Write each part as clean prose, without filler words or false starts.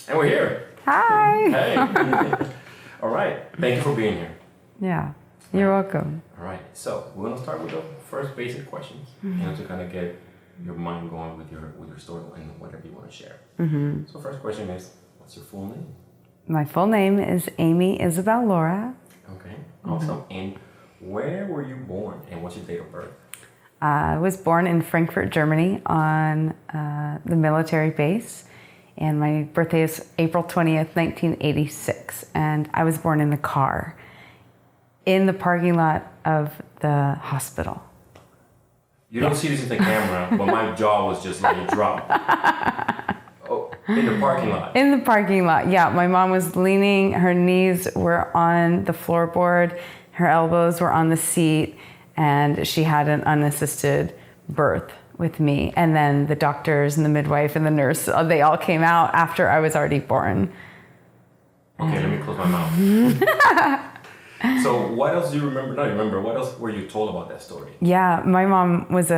And we're here. Hi. Hey. All right. Thank you for being here. Yeah, you're welcome. All right. So we're gonna start with the first basic questions, to kind of get your mind going with your story and whatever you want to share. So first question is, what's your full name? My full name is Aimee Lora. Okay. Awesome. And where were you born, and what's your date of birth? I was born in Frankfurt, Germany, on the military base. And my birthday is April 20th, 1986. And I was born in the car, in the parking lot of the hospital. You don't see this in the camera, but my jaw was just like dropped. Oh, in the parking lot. In the parking lot, yeah. My mom was leaning, her knees were on the floorboard, her elbows were on the seat, and she had an unassisted birth with me. And then the doctors and the midwife and the nurse, they all came out after I was already born. Okay, let me close my mouth. So what else do you remember? Not remember, what else were you told about that story? Yeah, my mom was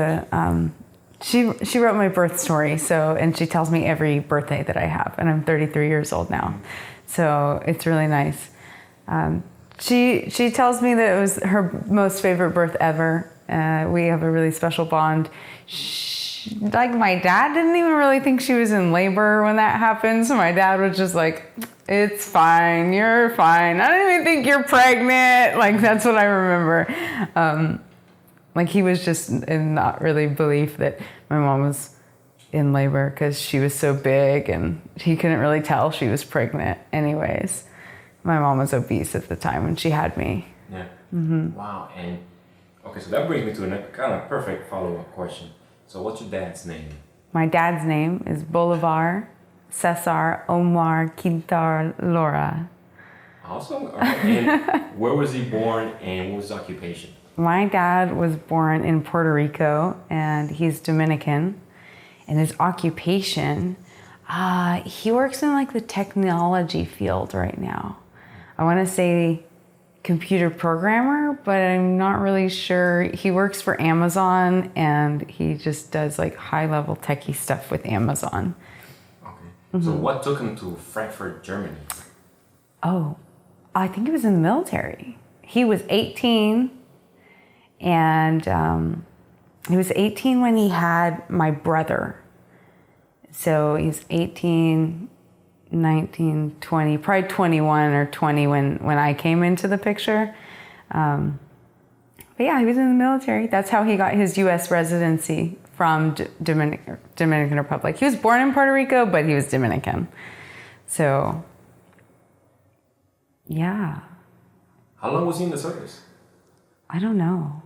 she wrote my birth story, and she tells me every birthday that I have, and I'm 33 years old now. So it's really nice. She tells me that it was her most favorite birth ever. We have a really special bond. Like my dad didn't even really think she was in labor when that happened. So my dad was just like, it's fine, you're fine. I don't even think you're pregnant. Like that's what I remember. Like he was just in not really belief that my mom was in labor because she was so big and he couldn't really tell she was pregnant anyways. My mom was obese at the time when she had me. Yeah. Mm-hmm. Wow. And okay, so that brings me to a kind of perfect follow-up question. So what's your dad's name? My dad's name is Bolivar Cesar Omar Quintar Lora. Awesome. Okay. And where was he born and what was his occupation? My dad was born in Puerto Rico and he's Dominican. And his occupation, he works in like the technology field right now. I want to say computer programmer, but I'm not really sure. He works for Amazon and he just does like high level techie stuff with Amazon. Okay. Mm-hmm. So what took him to Frankfurt, Germany? Oh, I think he was in the military. He was 18 and he was 18 when he had my brother. So he's 18, 19, 20, probably 21 or 20 when I came into the picture. But yeah, he was in the military. That's how he got his U.S. residency from Dominican Republic. He was born in Puerto Rico, but he was Dominican. So, yeah. How long was he in the service? I don't know.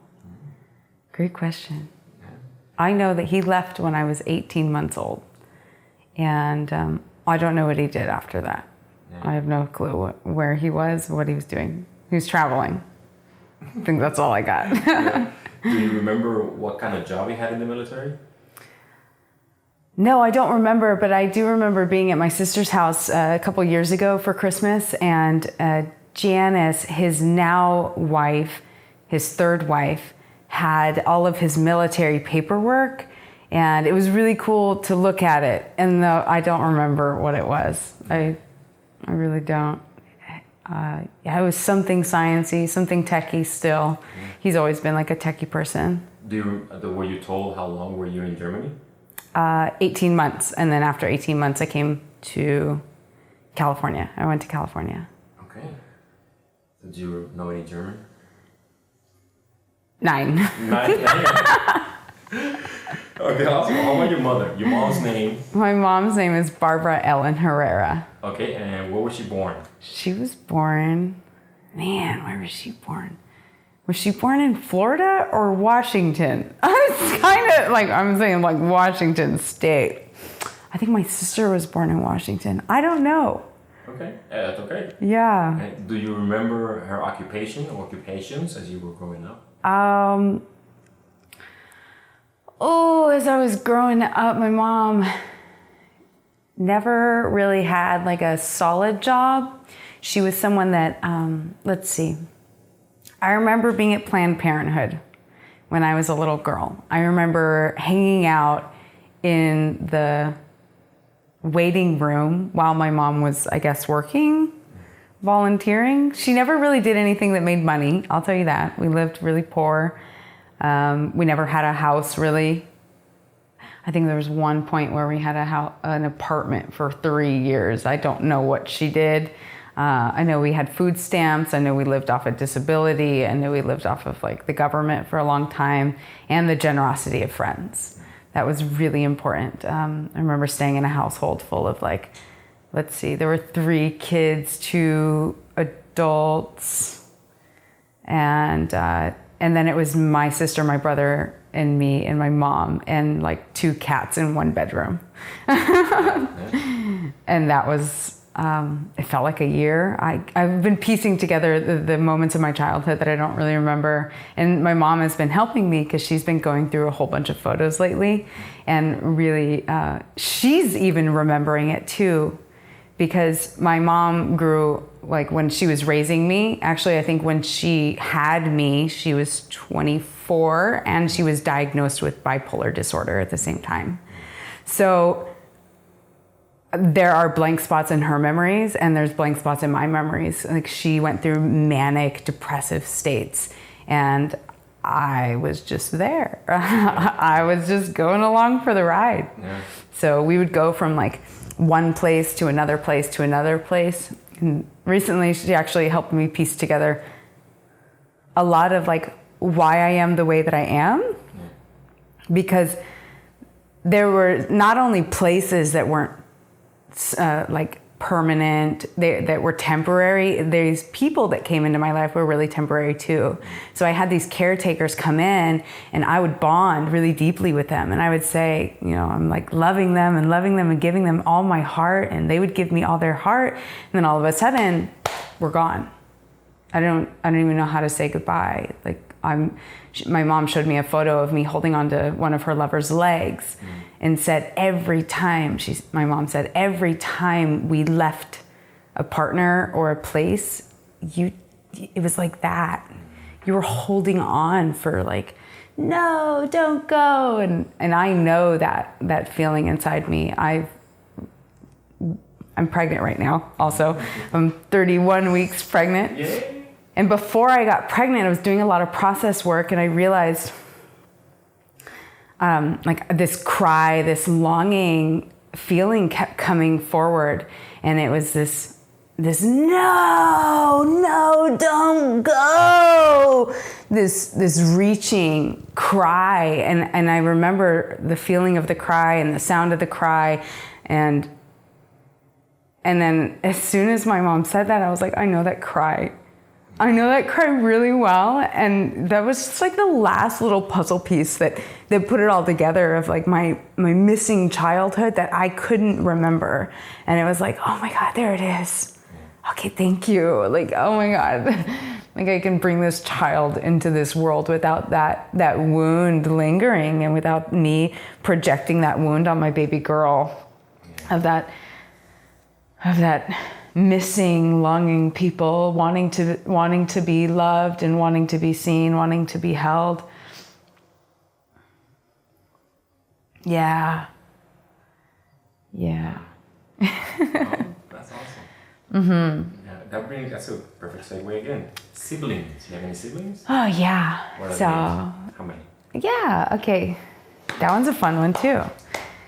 Great question. I know that he left when I was 18 months old. And I don't know what he did after that. Yeah. I have no clue where he was, what he was doing. He was traveling. I think that's all I got. Yeah. Do you remember what kind of job he had in the military? No, I don't remember, but I do remember being at my sister's house a couple years ago for Christmas, and Janice, his now wife, his third wife, had all of his military paperwork. And it was really cool to look at it. And though I don't remember what it was. I really don't. Yeah, it was something sciencey, something techie still. He's always been like a techie person. Were you told how long were you in Germany? 18 months. And then after 18 months, I came to California. I went to California. Okay. Did you know any German? 9. 9? Okay, awesome. How about your mother? Your mom's name? My mom's name is Barbara Ellen Herrera. Okay, and where was she born? She was born... Man, where was she born? Was she born in Florida or Washington? It's kind of like, I'm saying like Washington State. I think my sister was born in Washington. I don't know. Okay, that's okay. Yeah. And do you remember her occupation or occupations as you were growing up? As I was growing up, my mom never really had like a solid job. She was someone that, let's see. I remember being at Planned Parenthood when I was a little girl. I remember hanging out in the waiting room while my mom was, I guess, working, volunteering. She never really did anything that made money. I'll tell you that. We lived really poor. We never had a house, really. I think there was one point where we had an apartment for 3 years. I don't know what she did. I know we had food stamps. I know we lived off of disability. I know we lived off of like the government for a long time, and the generosity of friends. That was really important. I remember staying in a household full of like, let's see, there were 3 kids, 2 adults, and then it was my sister, my brother, and me and my mom, and like 2 cats in 1 bedroom. And that was, it felt like a year. I've been piecing together the moments of my childhood that I don't really remember. And my mom has been helping me because she's been going through a whole bunch of photos lately. And really, she's even remembering it too. Because my mom grew, like when she was raising me, actually I think when she had me, she was 24 and she was diagnosed with bipolar disorder at the same time. So there are blank spots in her memories and there's blank spots in my memories. Like she went through manic depressive states and I was just there. I was just going along for the ride. Yeah. So we would go from like one place to another place to another place. And recently she actually helped me piece together a lot of like why I am the way that I am. Because there were not only places that weren't like permanent, that were temporary. These people that came into my life were really temporary too. So I had these caretakers come in and I would bond really deeply with them. And I would say, you know, I'm like loving them and giving them all my heart, and they would give me all their heart. And then all of a sudden we're gone. I don't even know how to say goodbye. Like my mom showed me a photo of me holding onto one of her lover's legs and said my mom said, every time we left a partner or a place, it was like that. You were holding on for like, no, don't go. And I know that feeling inside me. I'm pregnant right now also. I'm 31 weeks pregnant. Yay. And before I got pregnant, I was doing a lot of process work, and I realized like this cry, this longing feeling kept coming forward. And it was this no, don't go. This reaching cry. And I remember the feeling of the cry and the sound of the cry. And then as soon as my mom said that, I was like, I know that cry. I know that cry really well, and that was just like the last little puzzle piece that put it all together of like my missing childhood that I couldn't remember. And it was like, oh my God, there it is. Okay, thank you. Like, oh my God, like I can bring this child into this world without that wound lingering, and without me projecting that wound on my baby girl of that missing, longing people, wanting to be loved and wanting to be seen, wanting to be held. Yeah. Oh, that's awesome. Mm-hmm. Yeah, that's a perfect segue again. Siblings. Do you have any siblings? Oh yeah. How many? Yeah. Okay. That one's a fun one too.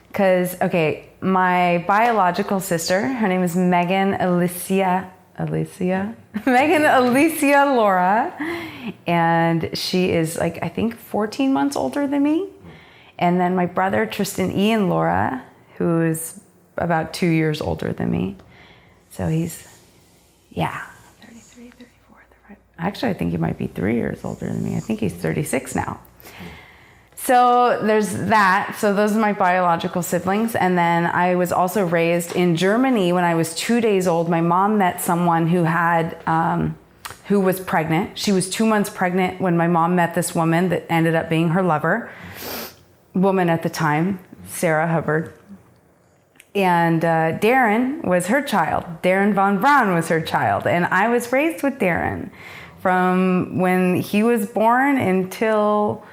Because, okay, my biological sister, her name is Megan Alicia Lora, and she is like, I think 14 months older than me. And then my brother, Tristan Ian Lora, who is about 2 years older than me. So he's, 33, 34, 35. Actually, I think he might be 3 years older than me. I think he's 36 now. So there's that. So those are my biological siblings. And then I was also raised in Germany. When I was 2 days old, my mom met someone who was pregnant. She was 2 months pregnant when my mom met this woman that ended up being her woman at the time, Sarah Hubbard. And Darren was her child. Darren von Braun was her child. And I was raised with Darren from when he was born until...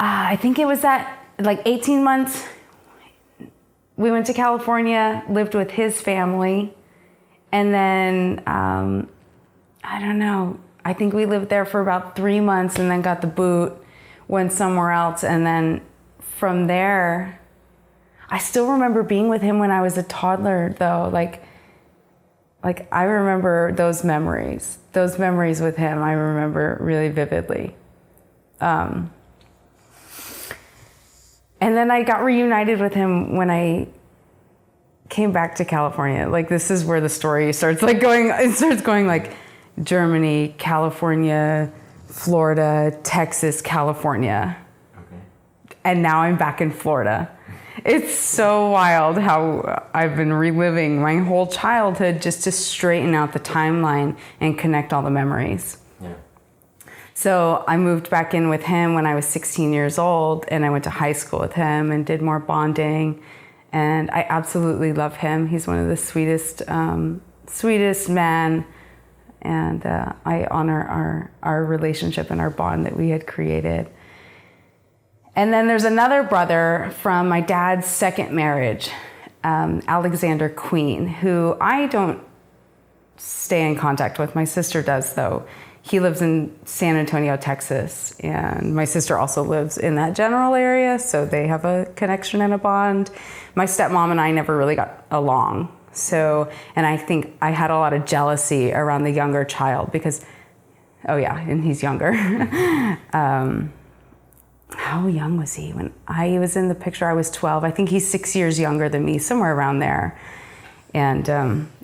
I think it was that like 18 months. we went to California, lived with his family, and then I don't know. I think we lived there for about 3 months and then got the boot, went somewhere else, and then from there, I still remember being with him when I was a toddler, though. Like I remember those memories with him. I remember really vividly. And then I got reunited with him when I came back to California. Like, this is where the story starts going. It starts going like Germany, California, Florida, Texas, California. Okay. And now I'm back in Florida. It's so wild how I've been reliving my whole childhood just to straighten out the timeline and connect all the memories. Yeah. So I moved back in with him when I was 16 years old, and I went to high school with him and did more bonding. And I absolutely love him. He's one of the sweetest men. And I honor our relationship and our bond that we had created. And then there's another brother from my dad's second marriage, Alexander Queen, who I don't stay in contact with. My sister does, though. He lives in San Antonio, Texas, and my sister also lives in that general area, so they have a connection and a bond. My stepmom and I never really got along. So, and I think I had a lot of jealousy around the younger child because, oh yeah, and he's younger. How young was he? When I was in the picture, I was 12. I think he's 6 years younger than me, somewhere around there. And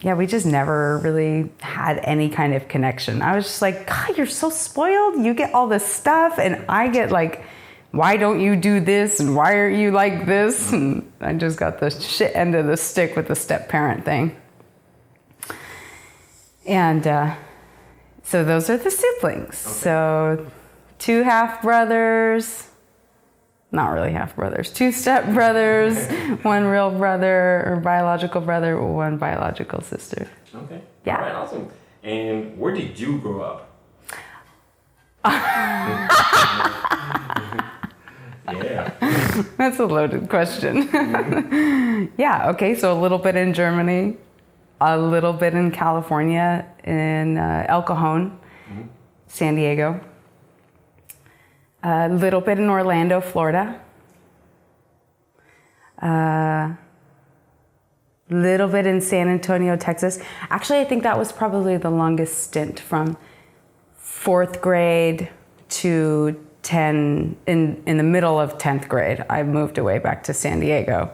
yeah, we just never really had any kind of connection. I was just like, God, you're so spoiled. You get all this stuff, and I get like, why don't you do this? And why are you like this? And I just got the shit end of the stick with the step-parent thing. And so those are the siblings. Okay. So 2 half-brothers. Not really half-brothers, 2 step-brothers, 1 real brother or biological brother, 1 biological sister. Okay. Yeah. All right, awesome. And where did you grow up? Yeah. That's a loaded question. Yeah, okay, so a little bit in Germany, a little bit in California, in El Cajon, San Diego. A little bit in Orlando, Florida. Little bit in San Antonio, Texas. Actually, I think that was probably the longest stint, from 4th grade to 10, in the middle of 10th grade. I moved away back to San Diego.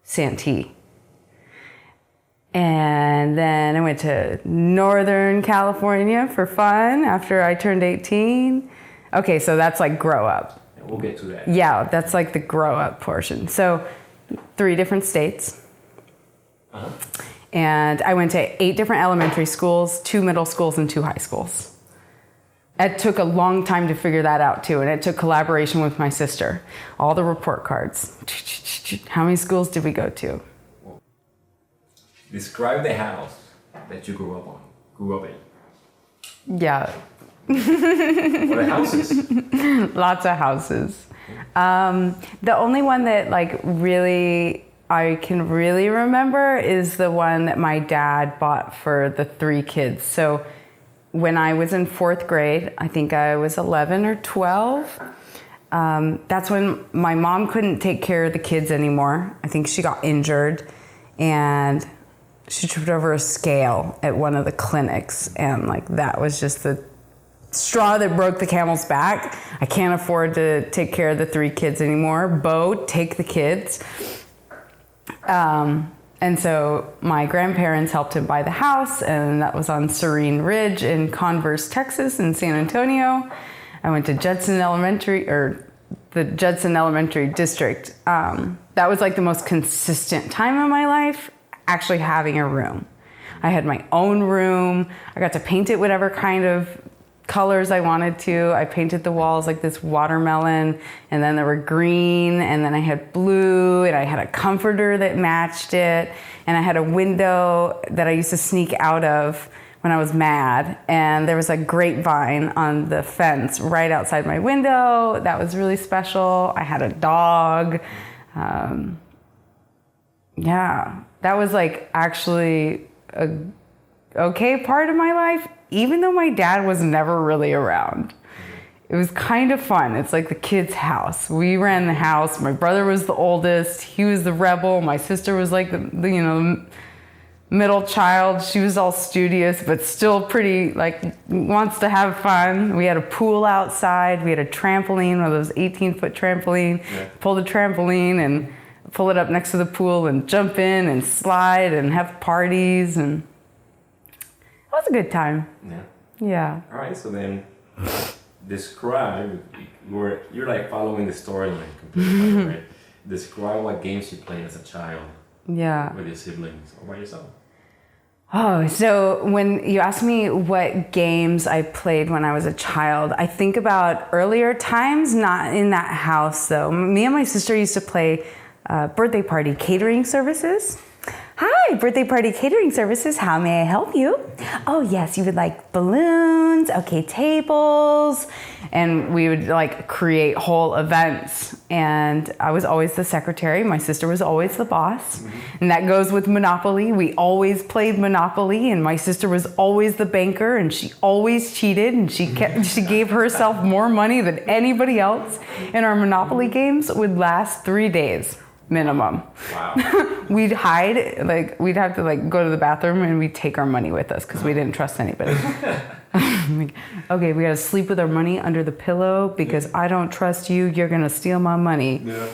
Santee. And then I went to Northern California for fun after I turned 18. Okay, so that's like grow up. We'll get to that. Yeah, that's like the grow up portion. So 3 different states. Uh-huh. And I went to 8 different elementary schools, 2 middle schools, and 2 high schools. It took a long time to figure that out too, and it took collaboration with my sister. All the report cards. How many schools did we go to? Describe the house that you grew up in. Yeah. What are houses? Lots of houses. The only one that like really I can really remember is the one that my dad bought for the 3 kids. So when I was in 4th grade, I think I was 11 or 12. That's when my mom couldn't take care of the kids anymore. I think she got injured, and she tripped over a scale at one of the clinics, and like that was just the straw that broke the camel's back. I can't afford to take care of the 3 kids anymore. Bo, take the kids. And so my grandparents helped him buy the house, and that was on Serene Ridge in Converse, Texas, in San Antonio. I went to Judson Elementary, or the Judson Elementary District. That was like the most consistent time in my life, actually having a room. I had my own room. I got to paint it whatever kind of colors I wanted to. I painted the walls like this watermelon, and then there were green, and then I had blue, and I had a comforter that matched it, and I had a window that I used to sneak out of when I was mad, and there was a grapevine on the fence right outside my window. That was really special. I had a dog. Yeah, that was like actually a okay part of my life, even though my dad was never really around. It was kind of fun. It's like the kid's house. We ran the house. My brother was the oldest. He was the rebel. My sister was like the middle child. She was all studious, but still pretty, like, wants to have fun. We had a pool outside. We had a trampoline, one of those 18-foot trampoline. Yeah. Pull the trampoline and pull it up next to the pool and jump in and slide and have parties. And it was a good time. Yeah. Yeah. All right, so then describe, you're like following the storyline completely, right? Describe what games you played as a child. Yeah. With your siblings or by yourself. Oh, so when you ask me what games I played when I was a child, I think about earlier times, not in that house though. Me and my sister used to play birthday party catering services. Hi, birthday party catering services. How may I help you? Oh, yes, you would like balloons, okay, tables. And we would like create whole events. And I was always the secretary. My sister was always the boss. Mm-hmm. And that goes with Monopoly. We always played Monopoly, and my sister was always the banker, and she always cheated, and she gave herself more money than anybody else. And our Monopoly games would last 3 days. Minimum. Wow. We'd hide, like we'd have to like go to the bathroom and we'd take our money with us because we didn't trust anybody. Like, okay, we gotta sleep with our money under the pillow because I don't trust you. You're gonna steal my money. Yeah.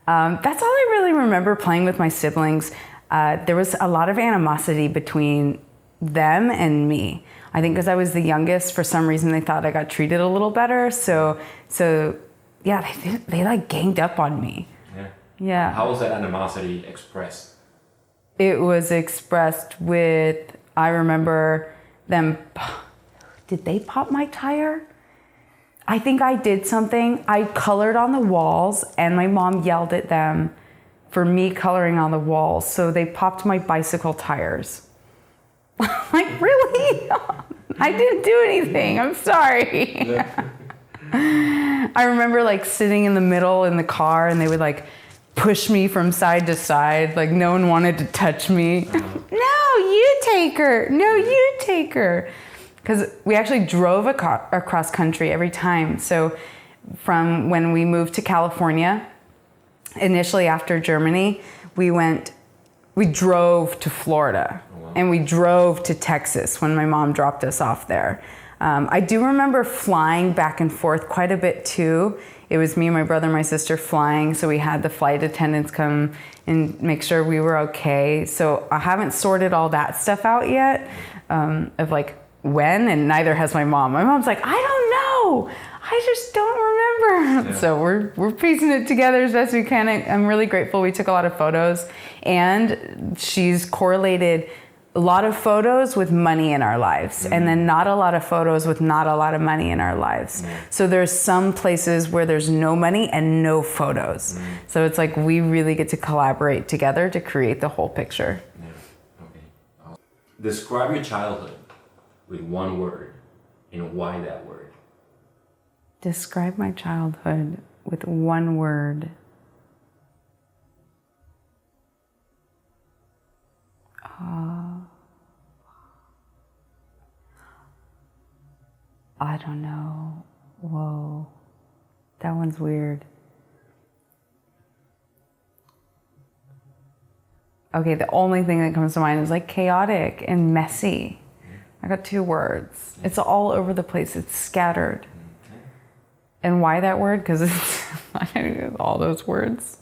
That's all I really remember playing with my siblings. There was a lot of animosity between them and me. I think because I was the youngest, for some reason they thought I got treated a little better. So yeah, they like ganged up on me. Yeah. How was that animosity expressed? It was expressed with, I remember them, did they pop my tire? I think I did something. I colored on the walls and my mom yelled at them for me coloring on the walls. So they popped my bicycle tires. Like, really? I didn't do anything. I'm sorry. Yeah. I remember like sitting in the middle in the car and they would like push me from side to side. Like no one wanted to touch me. No, you take her. No, you take her. Because we actually drove across country every time. So from when we moved to California, initially after Germany, we drove to Florida. Oh, wow. And we drove to Texas when my mom dropped us off there. I do remember flying back and forth quite a bit too. It was me, my brother, my sister flying. So we had the flight attendants come and make sure we were okay. So I haven't sorted all that stuff out yet of like when, and neither has my mom. My mom's like, I don't know. I just don't remember. Yeah. So we're piecing it together as best we can. I'm really grateful. We took a lot of photos, and she's correlated a lot of photos with money in our lives, and then not a lot of photos with not a lot of money in our lives. So there's some places where there's no money and no photos. So it's like we really get to collaborate together to create the whole picture. Yeah. Okay. Describe your childhood with one word, and why that word? Describe my childhood with one word. I don't know. Whoa. That one's weird. Okay, the only thing that comes to mind is like chaotic and messy. I got 2 words. It's all over the place. It's scattered. And why that word? Because it's all those words.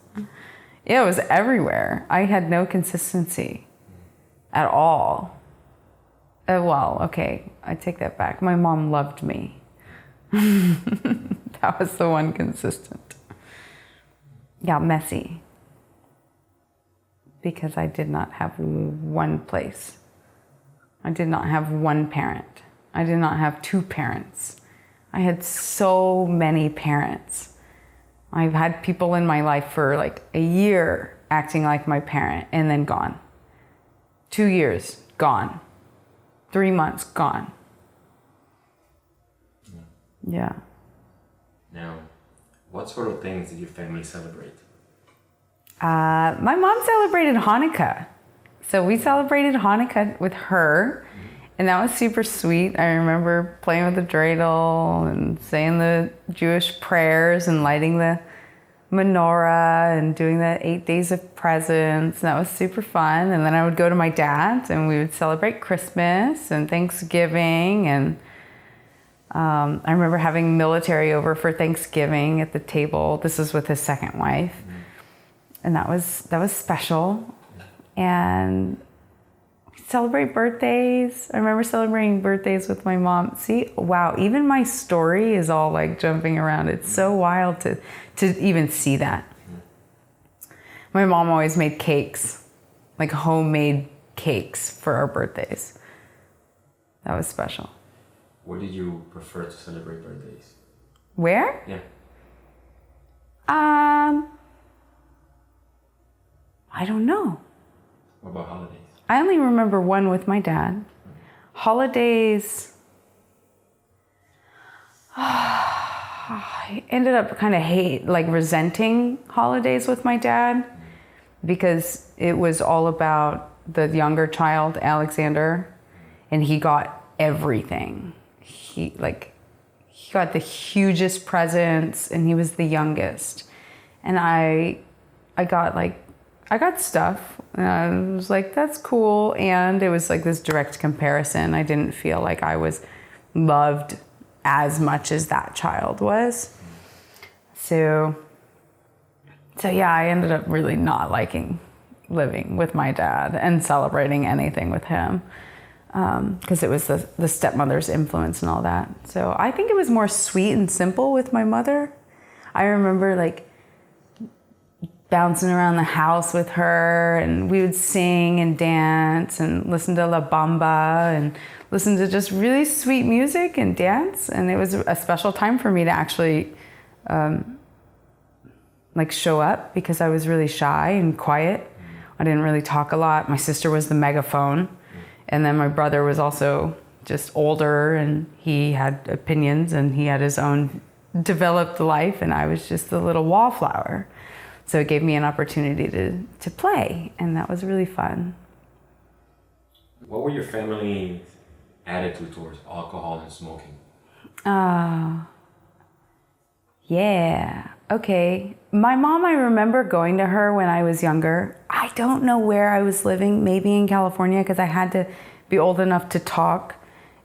Yeah, it was everywhere. I had no consistency at all. Well, okay, I take that back. My mom loved me. That was the one consistent. Yeah, messy. Because I did not have one place. I did not have one parent. I did not have 2 parents. I had so many parents. I've had people in my life for like a year acting like my parent and then gone. 2 years, gone. 3 months gone. Yeah. Now, what sort of things did your family celebrate? My mom celebrated Hanukkah. So we celebrated Hanukkah with her, and that was super sweet. I remember playing with the dreidel and saying the Jewish prayers and lighting the menorah and doing the 8 days of presents. That was super fun. And then I would go to my dad's and we would celebrate Christmas and Thanksgiving. And I remember having military over for Thanksgiving at the table. This was with his second wife. And that was special. And celebrate birthdays. I remember celebrating birthdays with my mom. See, wow, even my story is all like jumping around. It's so wild to even see that. My mom always made cakes, like homemade cakes for our birthdays. That was special. Where did you prefer to celebrate birthdays? Where? Yeah. I don't know. What about holidays? I only remember one with my dad. Holidays, I ended up kind of resenting holidays with my dad because it was all about the younger child, Alexander, and he got everything. He got the hugest presents and he was the youngest. And I got stuff and I was like, that's cool. And it was like this direct comparison. I didn't feel like I was loved as much as that child was. So yeah, I ended up really not liking living with my dad and celebrating anything with him. Because it was the stepmother's influence and all that. So I think it was more sweet and simple with my mother. I remember like bouncing around the house with her and we would sing and dance and listen to La Bamba and listen to just really sweet music and dance. And it was a special time for me to actually show up because I was really shy and quiet. I didn't really talk a lot. My sister was the megaphone. And then my brother was also just older and he had opinions and he had his own developed life and I was just the little wallflower. So it gave me an opportunity to play and that was really fun. What were your family's attitude towards alcohol and smoking? Yeah, okay. My mom, I remember going to her when I was younger. I don't know where I was living, maybe in California because I had to be old enough to talk.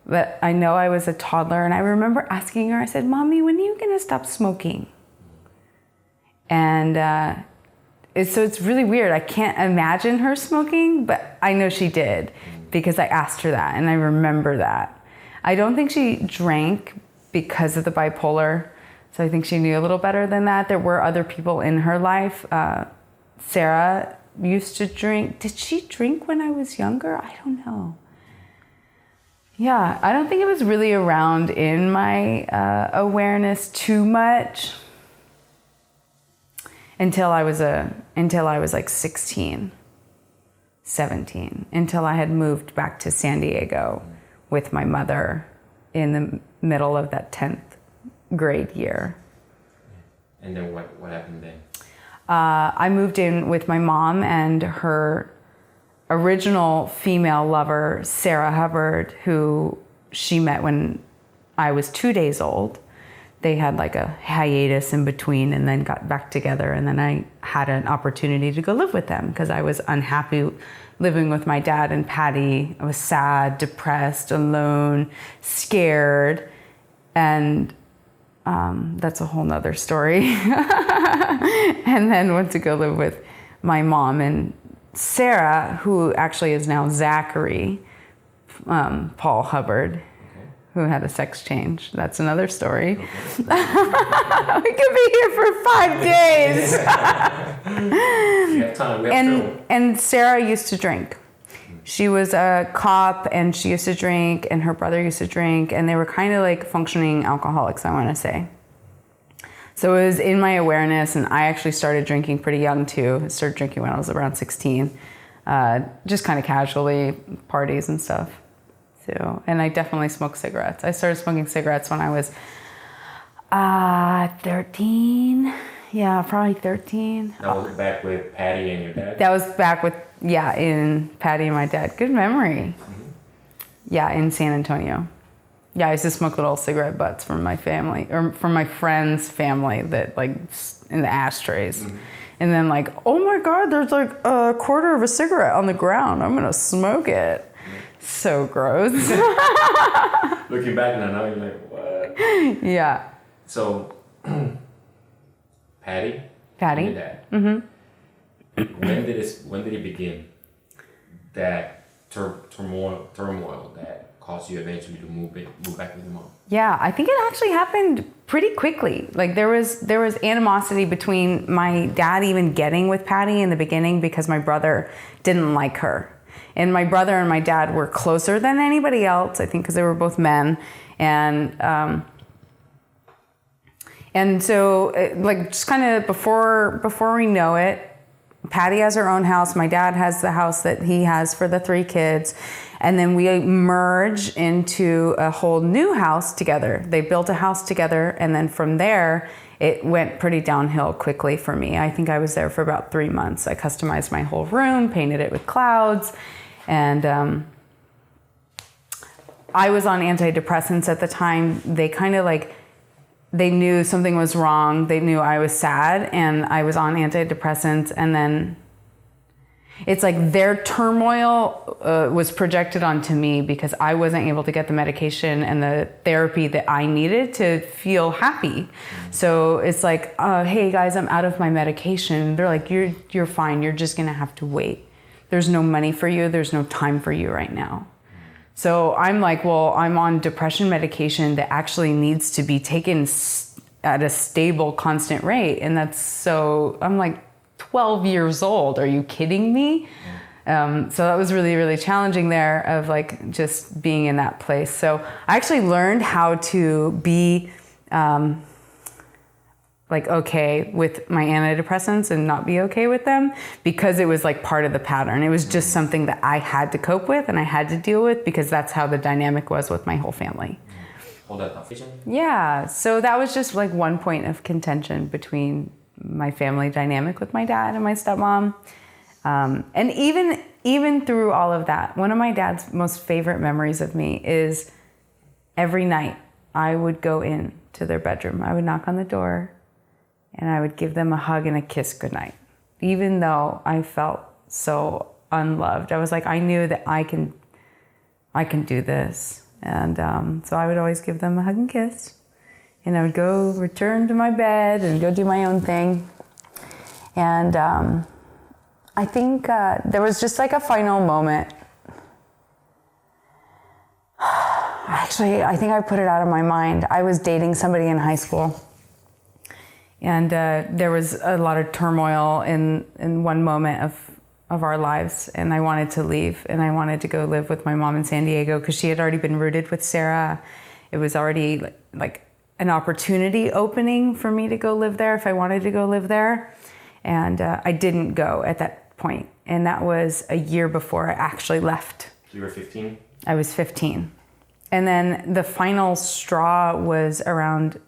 But I know I was a toddler and I remember asking her, I said, Mommy, when are you gonna stop smoking? And so it's really weird. I can't imagine her smoking, but I know she did because I asked her that and I remember that. I don't think she drank because of the bipolar. So I think she knew a little better than that. There were other people in her life. Sarah used to drink. Did she drink when I was younger? I don't know. Yeah, I don't think it was really around in my awareness too much until I was like 16, 17, until I had moved back to San Diego with my mother in the middle of that 10th grade year. And then what happened then? I moved in with my mom and her original female lover, Sarah Hubbard, who she met when I was 2 days old. They had like a hiatus in between and then got back together. And then I had an opportunity to go live with them because I was unhappy living with my dad and Patty. I was sad, depressed, alone, scared. And that's a whole nother story. And then went to go live with my mom and Sarah, who actually is now Zachary Paul Hubbard, who had a sex change. That's another story. Okay. We could be here for 5 days. We have time. And Sarah used to drink. She was a cop and she used to drink and her brother used to drink and they were kind of like functioning alcoholics, I want to say. So it was in my awareness and I actually started drinking pretty young too. I started drinking when I was around 16, just kind of casually, parties and stuff. So, and I definitely smoke cigarettes. I started smoking cigarettes when I was 13. Yeah, probably 13. That was back with Patty and your dad? That was back with, in Patty and my dad. Good memory. Yeah, in San Antonio. Yeah, I used to smoke little cigarette butts from my family, or from my friend's family, that like in the ashtrays. And then like, oh my God, there's like a quarter of a cigarette on the ground. I'm gonna smoke it. So gross. Looking back now, you're like, what? Yeah. So, Patty. Patty. And your dad. When did it begin? That turmoil that caused you eventually to move back with your mom. Yeah, I think it actually happened pretty quickly. Like there was animosity between my dad even getting with Patty in the beginning because my brother didn't like her. And my brother and my dad were closer than anybody else, I think, because they were both men. And so, like, just kind of before we know it, Patty has her own house. My dad has the house that he has for the 3 kids. And then we merge into a whole new house together. They built a house together. And then from there, it went pretty downhill quickly for me. I think I was there for about 3 months. I customized my whole room, painted it with clouds. And I was on antidepressants at the time. They kind of like, they knew something was wrong. They knew I was sad and I was on antidepressants. And then it's like their turmoil was projected onto me because I wasn't able to get the medication and the therapy that I needed to feel happy. So it's like, hey guys, I'm out of my medication. They're like, you're fine. You're just gonna have to wait. There's no money for you. There's no time for you right now. So I'm like, well, I'm on depression medication that actually needs to be taken at a stable, constant rate. And I'm like 12 years old. Are you kidding me? So that was really, really challenging there of like just being in that place. So I actually learned how to be like okay with my antidepressants and not be okay with them because it was like part of the pattern. It was just something that I had to cope with and I had to deal with because that's how the dynamic was with my whole family. Hold that thought. Yeah, so that was just like one point of contention between my family dynamic with my dad and my stepmom. And even through all of that, one of my dad's most favorite memories of me is every night I would go in to their bedroom. I would knock on the door and I would give them a hug and a kiss goodnight. Even though I felt so unloved, I was like, I knew that I can do this. And so I would always give them a hug and kiss. And I would go return to my bed and go do my own thing. And I think there was just like a final moment. Actually, I think I put it out of my mind. I was dating somebody in high school. And there was a lot of turmoil in one moment of our lives. And I wanted to leave. And I wanted to go live with my mom in San Diego because she had already been rooted with Sarah. It was already like an opportunity opening for me to go live there if I wanted to go live there. And I didn't go at that point. And that was a year before I actually left. You were 15? I was 15. And then the final straw was around,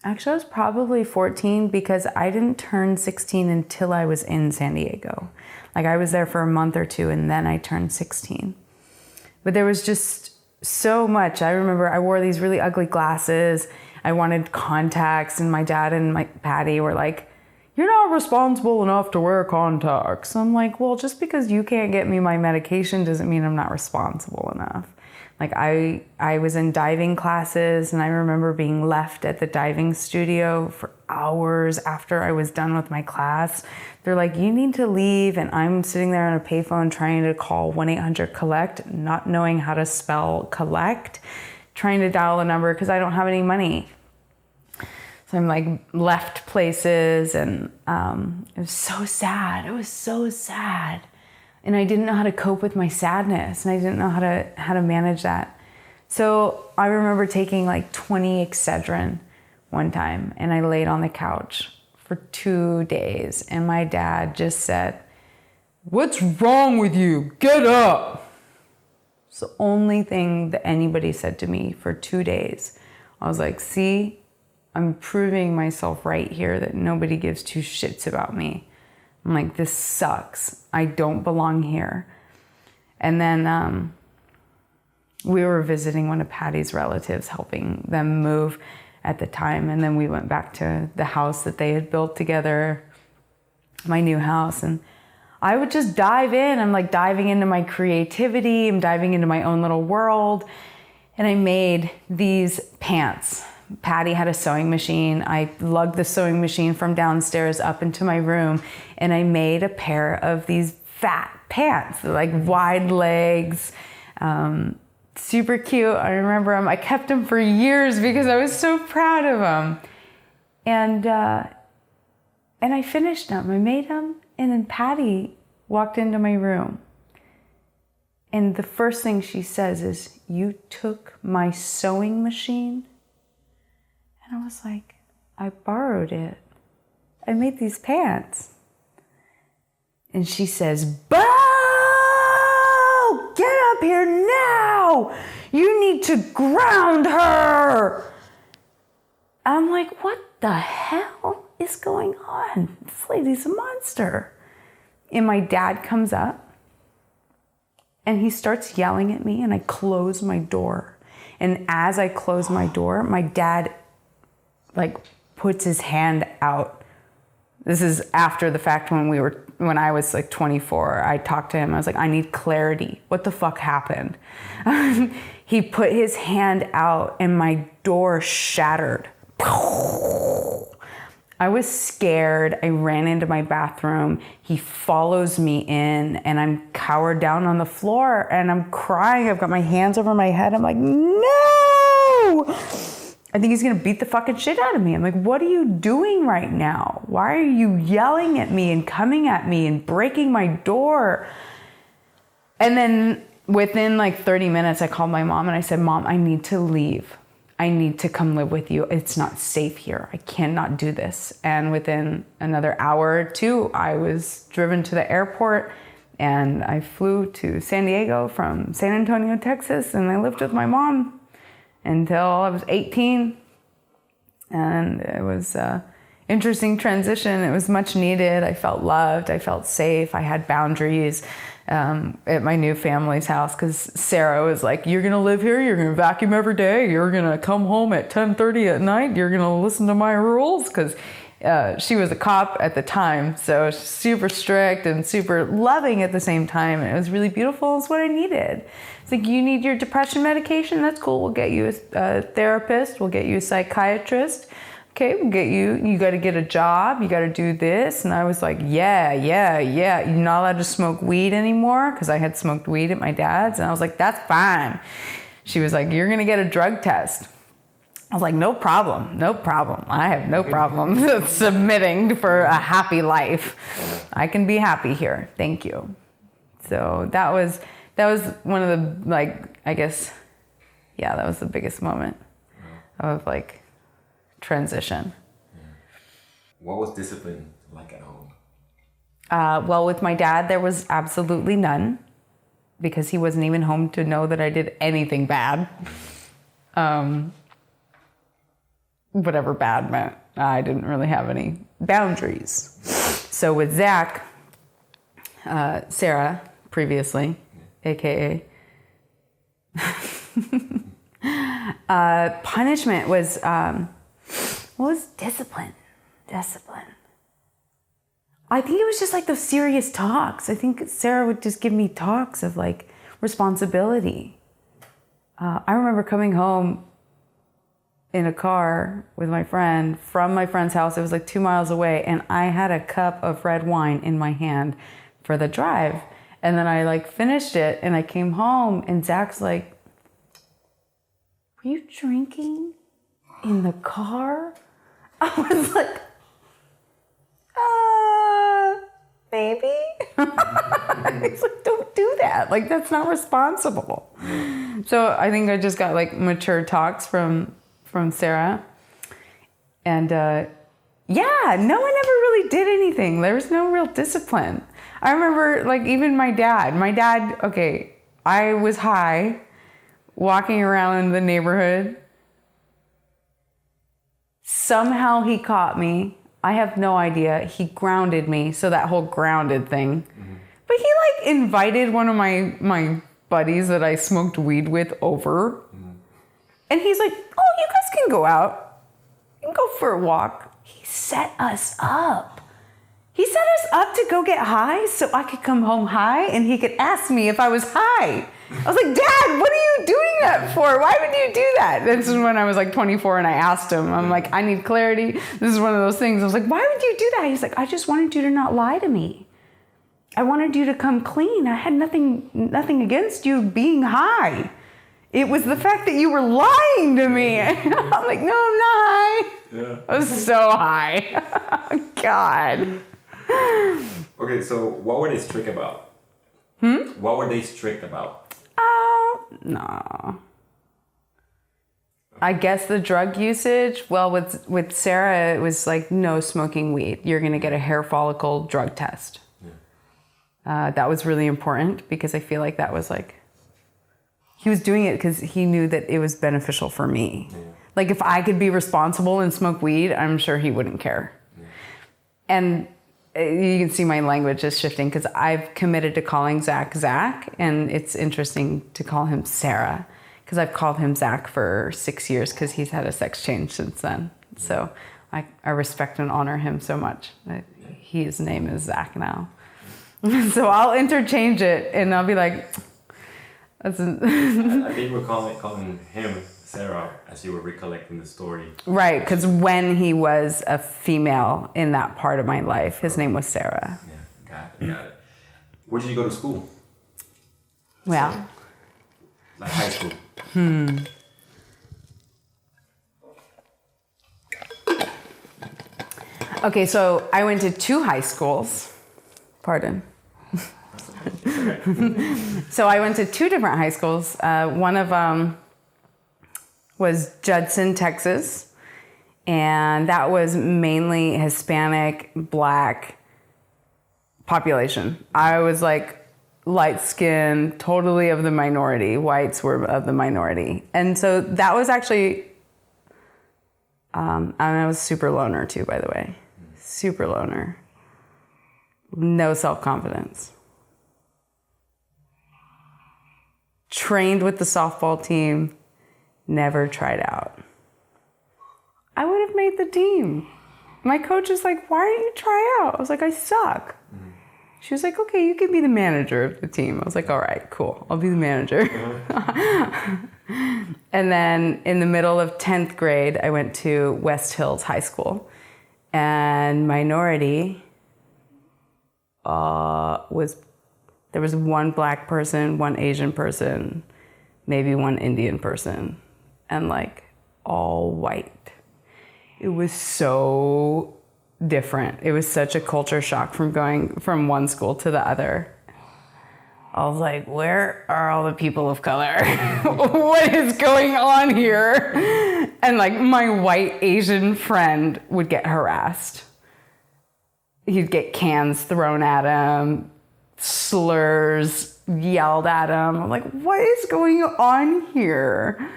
actually I was probably 14 because I didn't turn 16 until I was in San Diego. Like I was there for a month or 2 and then I turned 16. But there was just so much. I remember I wore these really ugly glasses. I wanted contacts and my dad and my Patty were like, you're not responsible enough to wear contacts. I'm like, well, just because you can't get me my medication doesn't mean I'm not responsible enough. Like I was in diving classes and I remember being left at the diving studio for hours after I was done with my class. They're like, you need to leave. And I'm sitting there on a payphone trying to call 1-800-COLLECT, not knowing how to spell collect, trying to dial a number because I don't have any money. So I'm like left places and it was so sad. It was so sad. And I didn't know how to cope with my sadness and I didn't know how to manage that. So I remember taking like 20 Excedrin one time and I laid on the couch for 2 days and my dad just said, "What's wrong with you? Get up." It's the only thing that anybody said to me for 2 days. I was like, see, I'm proving myself right here that nobody gives two shits about me. I'm like, this sucks. I don't belong here. And then we were visiting one of Patty's relatives, helping them move at the time. And then we went back to the house that they had built together, my new house. And I would just dive in. I'm like diving into my creativity. I'm diving into my own little world. And I made these pants. Patty had a sewing machine. I lugged the sewing machine from downstairs up into my room, and I made a pair of these fat pants, like wide legs, super cute. I remember them. I kept them for years because I was so proud of them. And I finished them. I made them, and then Patty walked into my room. And the first thing she says is, "You took my sewing machine?" And I was like, "I borrowed it. I made these pants." And she says, "Boo! Get up here now! You need to ground her!" I'm like, what the hell is going on? This lady's a monster. And my dad comes up and he starts yelling at me, and I close my door. And as I close my door, my dad puts his hand out. This is after the fact when I was 24. I talked to him. I was like, I need clarity. What the fuck happened? He put his hand out and my door shattered. I was scared. I ran into my bathroom. He follows me in and I'm cowered down on the floor and I'm crying. I've got my hands over my head. I'm like, no! I think he's gonna beat the fucking shit out of me. I'm like, what are you doing right now? Why are you yelling at me and coming at me and breaking my door? And then within 30 minutes, I called my mom and I said, Mom, I need to leave. I need to come live with you. It's not safe here. I cannot do this. And within another hour or two, I was driven to the airport and I flew to San Diego from San Antonio, Texas, and I lived with my mom until I was 18. And it was an interesting transition. It was much needed. I felt loved. I felt safe. I had boundaries at my new family's house because Sarah was like, you're going to live here. You're going to vacuum every day. You're going to come home at 10:30 at night. You're going to listen to my rules because she was a cop at the time. So super strict and super loving at the same time. And it was really beautiful. It's what I needed. It's like, you need your depression medication? That's cool. We'll get you a therapist. We'll get you a psychiatrist. Okay, we'll get you got to get a job. You got to do this. And I was like, yeah. You're not allowed to smoke weed anymore because I had smoked weed at my dad's. And I was like, that's fine. She was like, you're going to get a drug test. I was like, no problem. I have no problem submitting for a happy life. I can be happy here. Thank you. So that was one of the, I guess, yeah, that was the biggest moment of transition. What was discipline like at home? Well, with my dad, there was absolutely none because he wasn't even home to know that I did anything bad. Whatever bad meant. I didn't really have any boundaries. So with Zach, Sarah, previously, AKA, punishment was, what was discipline? I think it was just those serious talks. I think Sarah would just give me talks of responsibility. I remember coming home in a car with my friend from my friend's house. It was 2 miles away, and I had a cup of red wine in my hand for the drive. And then I finished it, and I came home, and Zach's like, were you drinking in the car? I was like, maybe. He's like, don't do that. That's not responsible. So I think I just got mature talks from Sarah. And no one ever really did anything. There was no real discipline. I remember even my dad, okay, I was high, walking around in the neighborhood. Somehow he caught me. I have no idea. He grounded me, so that whole grounded thing. Mm-hmm. But he like invited one of my buddies that I smoked weed with over. Mm-hmm. And he's like, oh, you guys can go out. You can go for a walk. He set us up. He set us up to go get high so I could come home high and he could ask me if I was high. I was like, Dad, what are you doing that for? Why would you do that? This is when I was like 24 and I asked him, I'm like, I need clarity. This is one of those things. I was like, why would you do that? He's like, I just wanted you to not lie to me. I wanted you to come clean. I had nothing against you being high. It was the fact that you were lying to me. I'm like, no, I'm not high. Yeah. I was so high. God. Okay, so what were they strict about? What were they strict about? No. I guess the drug usage, well, with Sarah, it was like no smoking weed. You're going to get a hair follicle drug test. Yeah. That was really important because I feel like that was like, he was doing it because he knew that it was beneficial for me. Yeah. Like if I could be responsible and smoke weed, I'm sure he wouldn't care. Yeah. And you can see my language is shifting because I've committed to calling Zach, and it's interesting to call him Sarah because I've called him Zach for 6 years because he's had a sex change since then. So I respect and honor him so much. His name is Zach now. So I'll interchange it and I'll be like, I think we're calling him Sarah as you were recollecting the story. Right, because when he was a female in that part of my life, his name was Sarah. Yeah, got it. Where did you go to school? Well. Like high school? Okay, so I went to 2 high schools. Pardon. So I went to 2 different high schools. One of them was Judson, Texas. And that was mainly Hispanic, Black population. I was like light skinned, totally of the minority. Whites were of the minority. And so that was actually, and I was super loner too, by the way. Super loner. No self-confidence. Trained with the softball team, never tried out. I would have made the team. My coach was like, why didn't you try out? I was like, I suck. Mm-hmm. She was like, okay, you can be the manager of the team. I was like, all right, cool. I'll be the manager. And then in the middle of 10th grade, I went to West Hills High School. And minority there was 1 Black person, 1 Asian person, maybe 1 Indian person, and like all white. It was so different. It was such a culture shock from going from one school to the other. I was like, where are all the people of color? What is going on here? And like my white Asian friend would get harassed. He'd get cans thrown at him, slurs yelled at him. I'm like, what is going on here?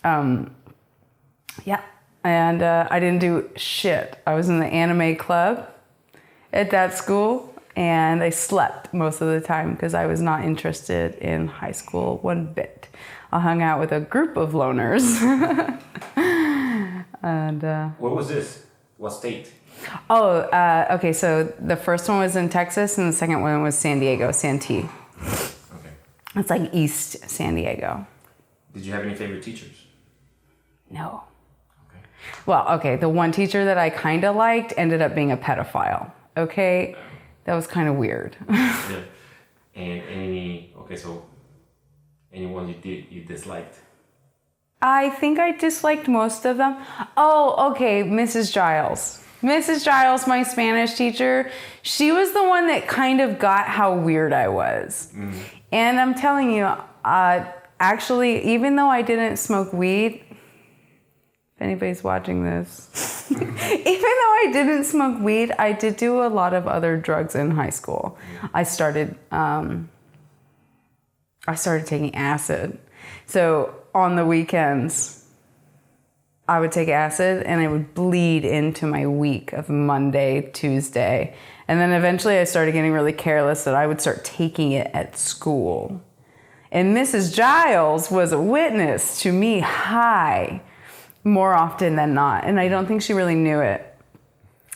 Yeah. And I didn't do shit. I was in the anime club at that school, and I slept most of the time because I was not interested in high school one bit. I hung out with a group of loners. And what was this? What state? Okay, so the first one was in Texas, and the second one was San Diego, Santee. Okay. It's like East San Diego. Did you have any favorite teachers? No. Okay. Well, okay, the one teacher that I kind of liked ended up being a pedophile. Okay? No. That was kind of weird. Yeah. And anyone you disliked? I think I disliked most of them. Oh, okay, Mrs. Giles. Mrs. Giles, my Spanish teacher, she was the one that kind of got how weird I was. Mm. And I'm telling you, actually, even though I didn't smoke weed, if anybody's watching this, even though I didn't smoke weed, I did do a lot of other drugs in high school. I started I started taking acid. So on the weekends, I would take acid and it would bleed into my week of Monday, Tuesday. And then eventually I started getting really careless that I would start taking it at school. And Mrs. Giles was a witness to me high more often than not. And I don't think she really knew it.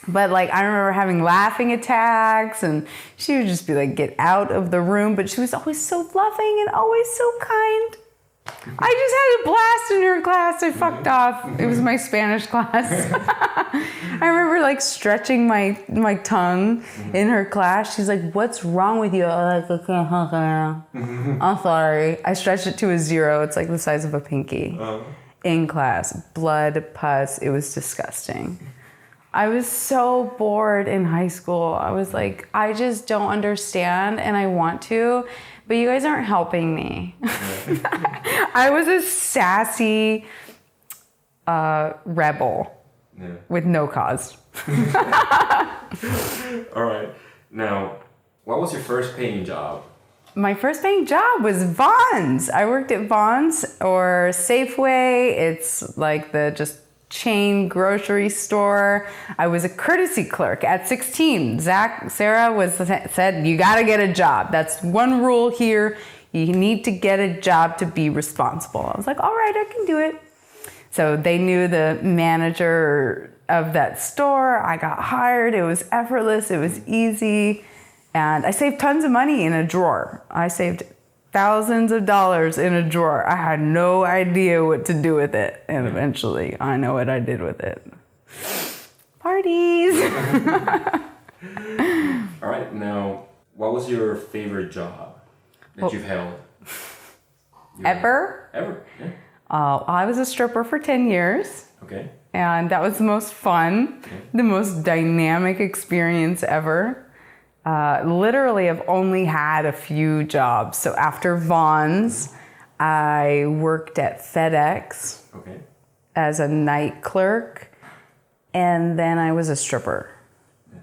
But like, I remember having laughing attacks and she would just be like, get out of the room. But she was always so loving and always so kind. I just had a blast in her class. I fucked off. It was my Spanish class. I remember like stretching my tongue in her class. She's like, what's wrong with you? I'm like, I can't help it. I'm sorry. I stretched it to a 0. It's like the size of a pinky. In class. Blood, pus. It was disgusting. I was so bored in high school. I was like, I just don't understand and I want to, but you guys aren't helping me. I was a sassy rebel with no cause. All right. Now, what was your first paying job? My first paying job was Vons. I worked at Vons or Safeway. It's like the just chain grocery store. I was a courtesy clerk at 16. Sarah said, you got to get a job. That's one rule here. You need to get a job to be responsible. I was like, all right, I can do it. So they knew the manager of that store. I got hired. It was effortless. It was easy. And I saved tons of money in a drawer. I saved thousands of dollars in a drawer. I had no idea what to do with it. And eventually I know what I did with it. Parties. All right. Now, what was your favorite job that you've held? Ever? Ever, yeah. I was a stripper for 10 years. Okay. And that was the most fun, the most dynamic experience ever. Literally, I've only had a few jobs. So after Vons, I worked at FedEx as a night clerk, and then I was a stripper.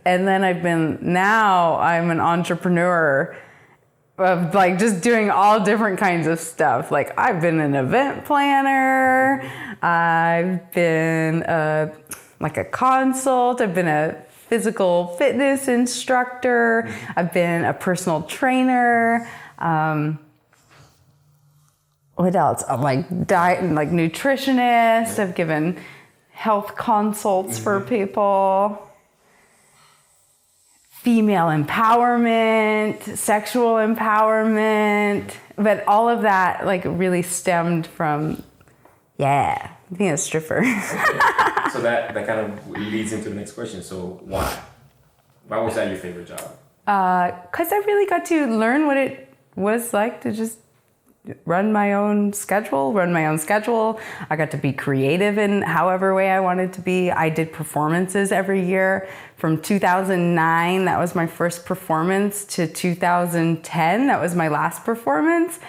And then now I'm an entrepreneur of like just doing all different kinds of stuff. Like I've been an event planner, I've been like a consult, I've been a physical fitness instructor. I've been a personal trainer. What else? I'm like diet and like nutritionist. I've given health consults for people. Female empowerment, sexual empowerment. But all of that like really stemmed from, being a stripper. So that kind of leads into the next question. So why? Why was that your favorite job? Because I really got to learn what it was like to just run my own schedule. I got to be creative in however way I wanted to be. I did performances every year. From 2009, that was my first performance, to 2010, that was my last performance.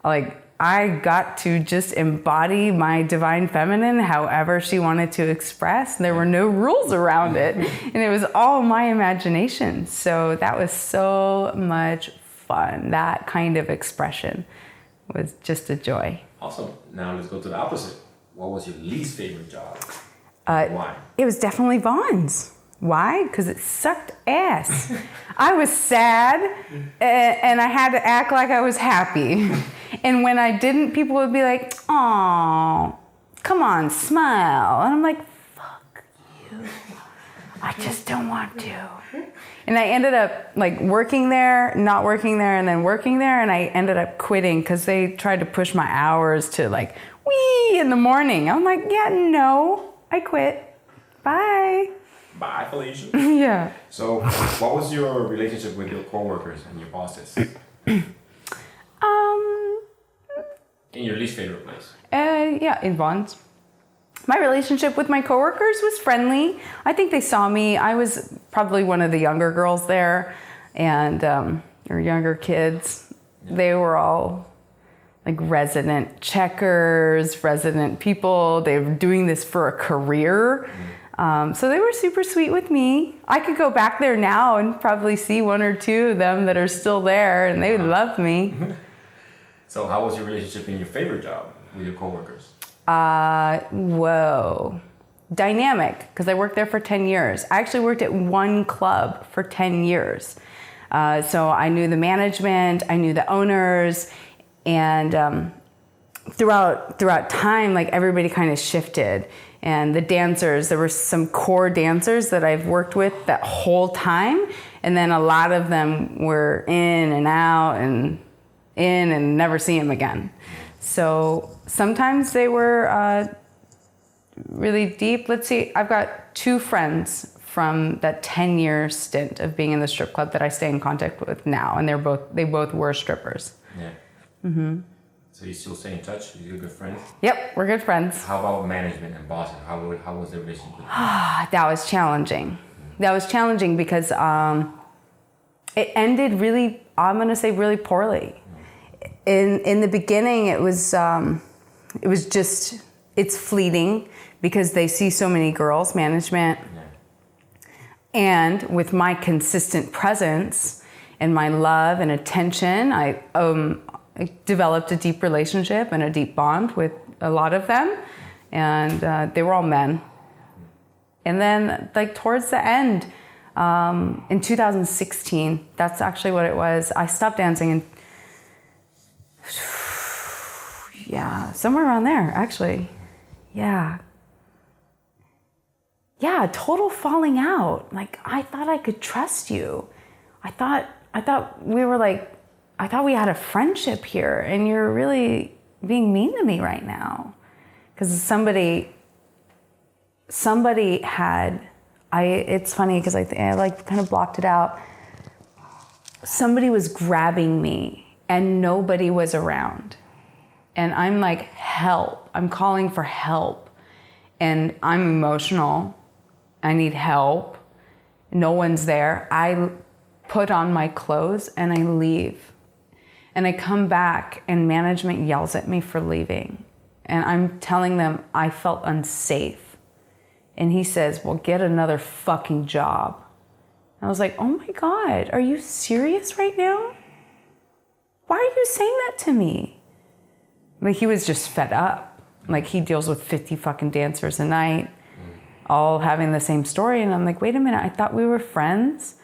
Like, I got to just embody my divine feminine however she wanted to express. There were no rules around it. And it was all my imagination. So that was so much fun. That kind of expression was just a joy. Awesome. Now let's go to the opposite. What was your least favorite job? Why? It was definitely Vons. Why? Because it sucked ass. I was sad and I had to act like I was happy. And when I didn't, people would be like, "Oh, come on, smile." And I'm like, "Fuck you. I just don't want to." And I ended up like working there, not working there, and then working there. And I ended up quitting because they tried to push my hours to like, in the morning. I'm like, yeah, no, I quit. Bye. Bye, Felicia. Yeah. So what was your relationship with your coworkers and your bosses? In your least favorite place? In Vons. My relationship with my coworkers was friendly. I think they saw me. I was probably one of the younger girls there, and or younger kids. Yeah. They were all like resident checkers, resident people. They were doing this for a career. So they were super sweet with me. I could go back there now and probably see one or two of them that are still there, and they would love me. So how was your relationship in your favorite job with your coworkers? Whoa. Dynamic, because I worked there for 10 years. I actually worked at one club for 10 years. So I knew the management, I knew the owners, and throughout time, like everybody kind of shifted. And the dancers, there were some core dancers that I've worked with that whole time, and then a lot of them were in and out and in and never see them again. So sometimes they were really deep. Let's see, I've got 2 friends from that 10-year stint of being in the strip club that I stay in contact with now, and they both were strippers. Yeah. Mm-hmm. So you still stay in touch? You're good friends? Yep, we're good friends. How about management and bosses? How was the relationship with them? That was challenging. That was challenging because it ended really, I'm gonna say really poorly. In the beginning, it was just, it's fleeting because they see so many girls, management. Yeah. And with my consistent presence and my love and attention, I developed a deep relationship and a deep bond with a lot of them. And they were all men. And then like towards the end, in 2016, that's actually what it was. I stopped dancing in, somewhere around there, actually. Yeah, total falling out. Like, I thought I could trust you. I thought we had a friendship here, and you're really being mean to me right now. Because somebody had, it's funny because I like kind of blocked it out. Somebody was grabbing me and nobody was around. And I'm like, help. I'm calling for help. And I'm emotional. I need help. No one's there. I put on my clothes and I leave. And I come back and management yells at me for leaving. And I'm telling them I felt unsafe. And he says, well, get another fucking job. I was like, oh my God, are you serious right now? Why are you saying that to me? Like, he was just fed up. Like, he deals with 50 fucking dancers a night, all having the same story. And I'm like, wait a minute, I thought we were friends.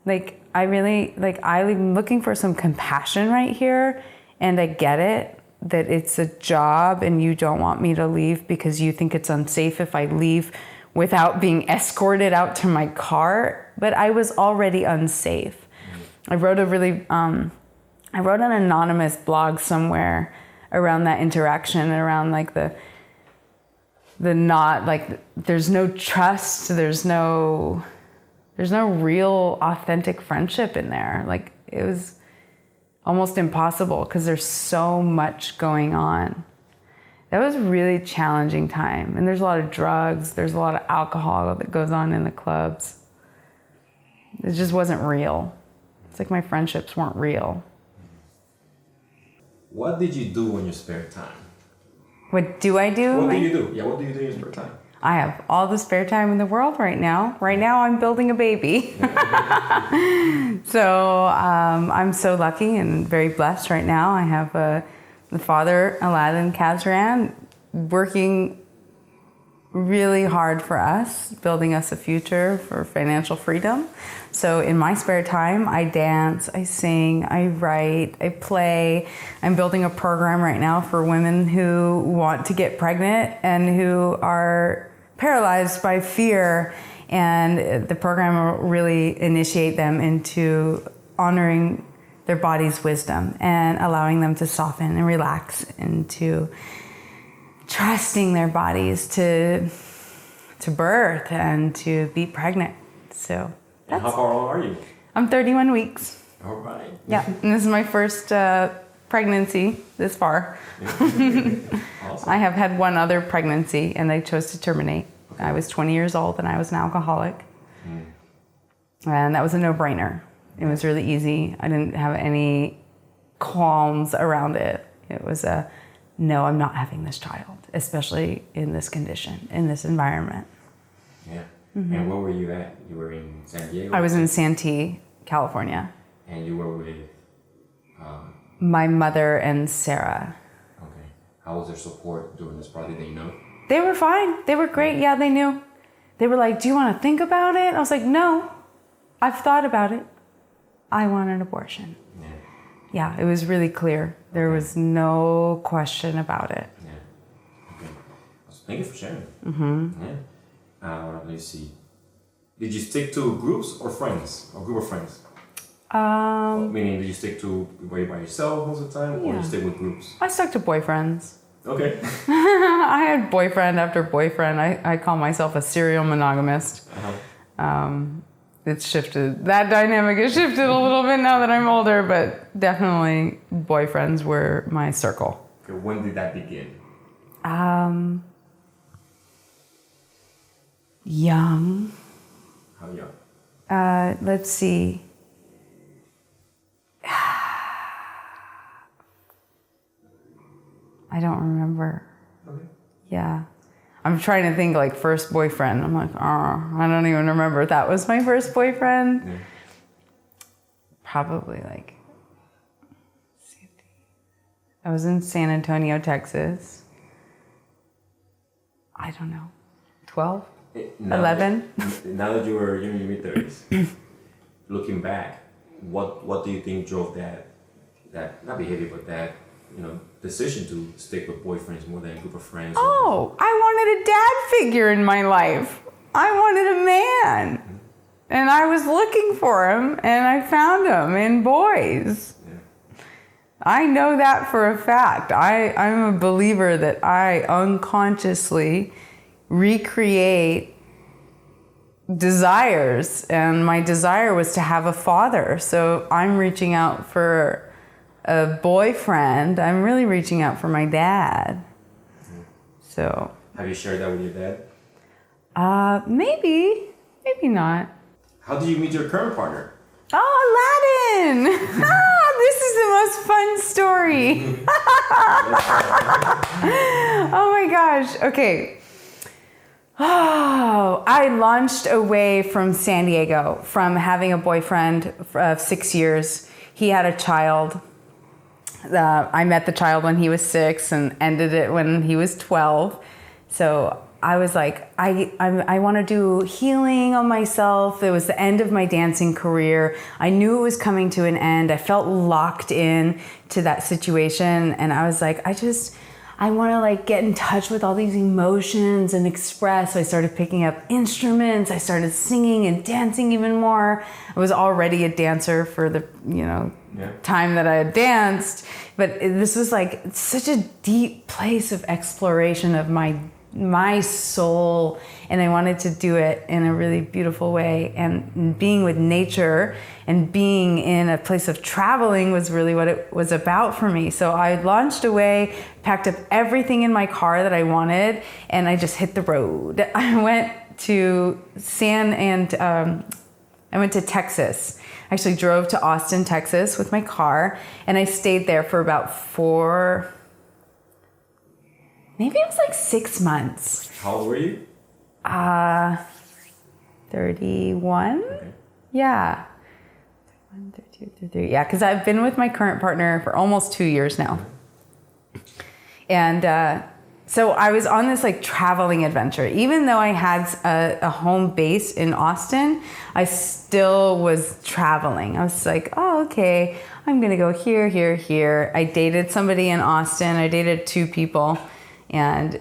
Like, I'm looking for some compassion right here. And I get it, that it's a job and you don't want me to leave because you think it's unsafe if I leave without being escorted out to my car. But I was already unsafe. I wrote an anonymous blog somewhere around that interaction, around like the not, like, there's no trust, there's no real authentic friendship in there. Like, it was almost impossible because there's so much going on. That was a really challenging time. And there's a lot of drugs, there's a lot of alcohol that goes on in the clubs. It just wasn't real. It's like my friendships weren't real. What did you do in your spare time? What do I do? What do you do? Yeah, what do you do in your spare time? I have all the spare time in the world right now. Right now I'm building a baby. So I'm so lucky and very blessed right now. I have the father, Aladdin Kazran, working really hard for us, building us a future for financial freedom. So in my spare time, I dance, I sing, I write, I play. I'm building a program right now for women who want to get pregnant and who are paralyzed by fear. And the program will really initiate them into honoring their body's wisdom and allowing them to soften and relax into trusting their bodies to birth and to be pregnant. So and how far along are you? I'm 31 weeks. All right. Yeah, and this is my first pregnancy this far. Awesome. I have had one other pregnancy and they chose to terminate. Okay. I was 20 years old and I was an alcoholic. And that was a no-brainer. It was really easy. I didn't have any qualms around it. It was no, I'm not having this child, especially in this condition, in this environment. Yeah. Mm-hmm. And where were you at? You were in San Diego? I was in Santee, California. And you were with My mother and Sarah. Okay. How was their support during this project? Did you know? They were fine. They were great. Yeah, they knew. They were like, do you want to think about it? I was like, no, I've thought about it. I want an abortion. Yeah. Yeah, it was really clear. There was no question about it. Yeah. Okay. Thank you for sharing. Mm-hmm. Yeah. Let's see. Did you stick to groups or friends? Or group of friends? Meaning, did you stick to were you by yourself most of the time, or you stick with groups? I stuck to boyfriends. Okay. I had boyfriend after boyfriend. I call myself a serial monogamist. It's shifted. That dynamic has shifted a little bit now that I'm older, but definitely boyfriends were my circle. Okay, when did that begin? Young. How young? Let's see. I don't remember. Okay. Yeah. I'm trying to think like first boyfriend. I'm like, oh, I don't even remember if that was my first boyfriend. Yeah. Probably like, I was in San Antonio, Texas. I don't know, 12, 11. Now that you were in your mid-30s, looking back, what do you think drove that not behavior, but that decision to stick with boyfriends more than a group of friends? Oh, I wanted a dad figure in my life. I wanted a man. Mm-hmm. And I was looking for him, and I found him in boys. Yeah. I know that for a fact. I'm a believer that I unconsciously recreate desires, and my desire was to have a father. So I'm reaching out for a boyfriend. I'm really reaching out for my dad. Mm-hmm. So. Have you shared that with your dad? Maybe not. How did you meet your current partner? Oh, Aladdin! This is the most fun story. Oh my gosh. Okay. Oh, I launched away from San Diego from having a boyfriend of 6 years. He had a child. I met the child when he was 6 and ended it when he was 12. So I was like, I want to do healing on myself. It was the end of my dancing career. I knew it was coming to an end. I felt locked in to that situation. And I was like, I want to like get in touch with all these emotions and express. So I started picking up instruments. I started singing and dancing even more. I was already a dancer for the, time that I had danced. But this was like such a deep place of exploration of my soul, and I wanted to do it in a really beautiful way. And being with nature and being in a place of traveling was really what it was about for me. So I launched away, packed up everything in my car that I wanted, and I just hit the road. I went to Texas. I actually drove to Austin, Texas with my car, and I stayed there for about maybe it was like 6 months. How old were you? 31. Okay. Yeah. 31, 32, 33. Yeah, because I've been with my current partner for almost 2 years now. And so I was on this like traveling adventure. Even though I had a home base in Austin, I still was traveling. I was like, oh, okay, I'm going to go here, here, here. I dated somebody in Austin. I dated 2 people. And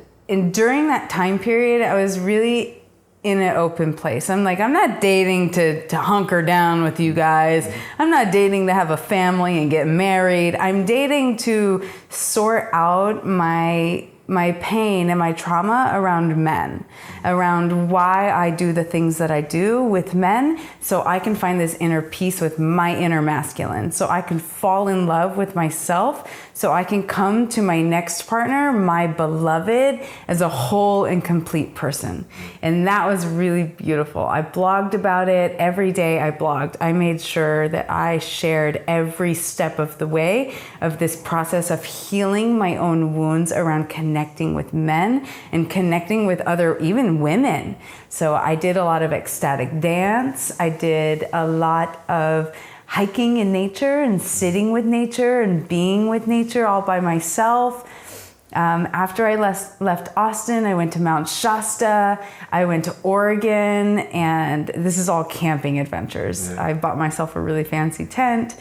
during that time period, I was really in an open place. I'm like, I'm not dating to hunker down with you guys. I'm not dating to have a family and get married. I'm dating to sort out my pain and my trauma around men, around why I do the things that I do with men, so I can find this inner peace with my inner masculine, so I can fall in love with myself, so I can come to my next partner, my beloved, as a whole and complete person. And that was really beautiful. I blogged about it. Every day I blogged. I made sure that I shared every step of the way of this process of healing my own wounds around connecting with men and connecting with other, even women. So I did a lot of ecstatic dance. I did a lot of hiking in nature and sitting with nature and being with nature all by myself. After I left Austin, I went to Mount Shasta, I went to Oregon, and this is all camping adventures. Yeah. I bought myself a really fancy tent,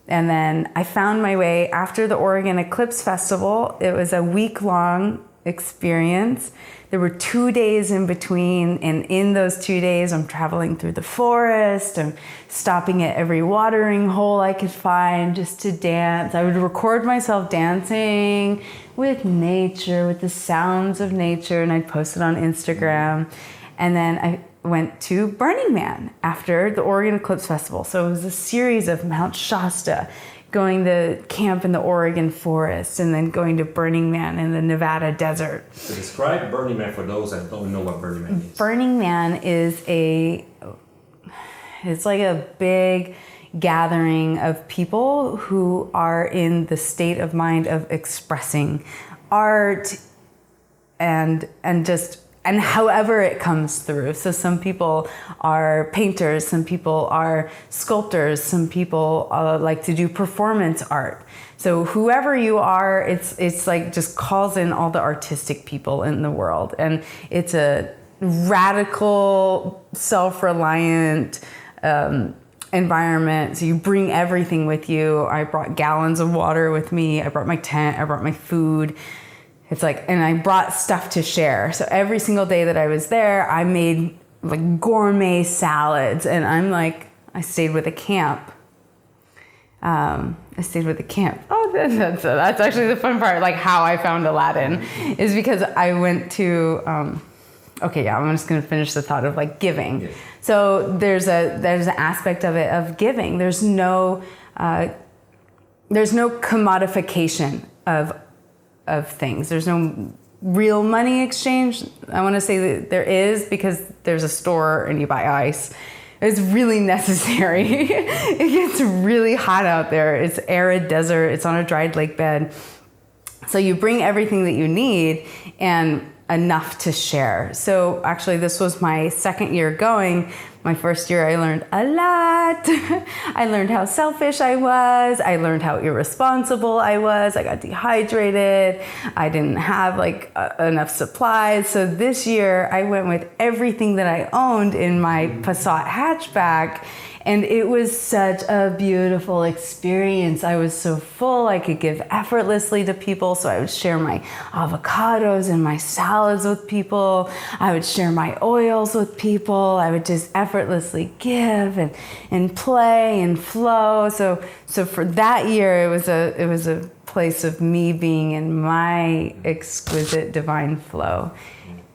and then I found my way after the Oregon Eclipse Festival. It was a week-long experience. There were 2 days in between, and in those 2 days, I'm traveling through the forest. I'm stopping at every watering hole I could find just to dance. I would record myself dancing with nature, with the sounds of nature, and I'd post it on Instagram. And then I went to Burning Man after the Oregon Eclipse Festival. So it was a series of Mount Shasta, going to camp in the Oregon forest, and then going to Burning Man in the Nevada desert. So describe Burning Man for those that don't know what Burning Man is. Burning Man is it's like a big gathering of people who are in the state of mind of expressing art and however it comes through. So some people are painters, some people are sculptors, some people like to do performance art. So whoever you are, it's like just calls in all the artistic people in the world. And it's a radical, self-reliant environment. So you bring everything with you. I brought gallons of water with me. I brought my tent, I brought my food. It's like, and I brought stuff to share. So every single day that I was there, I made like gourmet salads, and I stayed with a camp. Oh, that's actually the fun part, like how I found Aladdin, is because I went to, I'm just gonna finish the thought of like giving. Yeah. So there's an aspect of it of giving. There's no commodification of things. There's no real money exchange. I want to say that there is, because there's a store and you buy ice. It's really necessary. It gets really hot out there. It's arid desert. It's on a dried lake bed. So you bring everything that you need and enough to share. So actually this was my second year going. My first year I learned a lot. I learned how selfish I was. I learned how irresponsible I was. I got dehydrated. I didn't have enough supplies. So this year I went with everything that I owned in my Passat hatchback. And it was such a beautiful experience. I was so full, I could give effortlessly to people. So I would share my avocados and my salads with people. I would share my oils with people. I would just effortlessly give and play and flow. So for that year, it was a place of me being in my exquisite divine flow.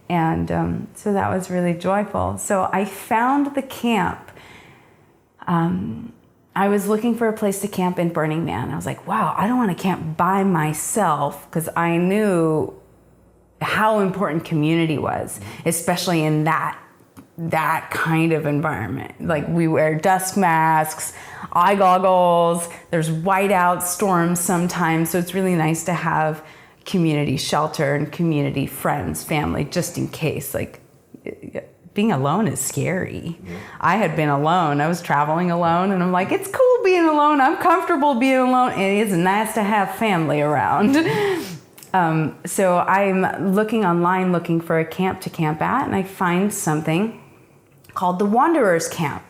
And so that was really joyful. So I found the camp. I was looking for a place to camp in Burning Man. I was like, wow, I don't want to camp by myself, because I knew how important community was, especially in that kind of environment. Like, we wear dust masks, eye goggles, there's whiteout storms sometimes. So it's really nice to have community shelter and community friends, family, just in case. Like, being alone is scary. Yeah. I had been alone. I was traveling alone, and I'm like, it's cool being alone. I'm comfortable being alone. And it's nice to have family around. So I'm looking online, looking for a camp to camp at, and I find something called the Wanderers Camp.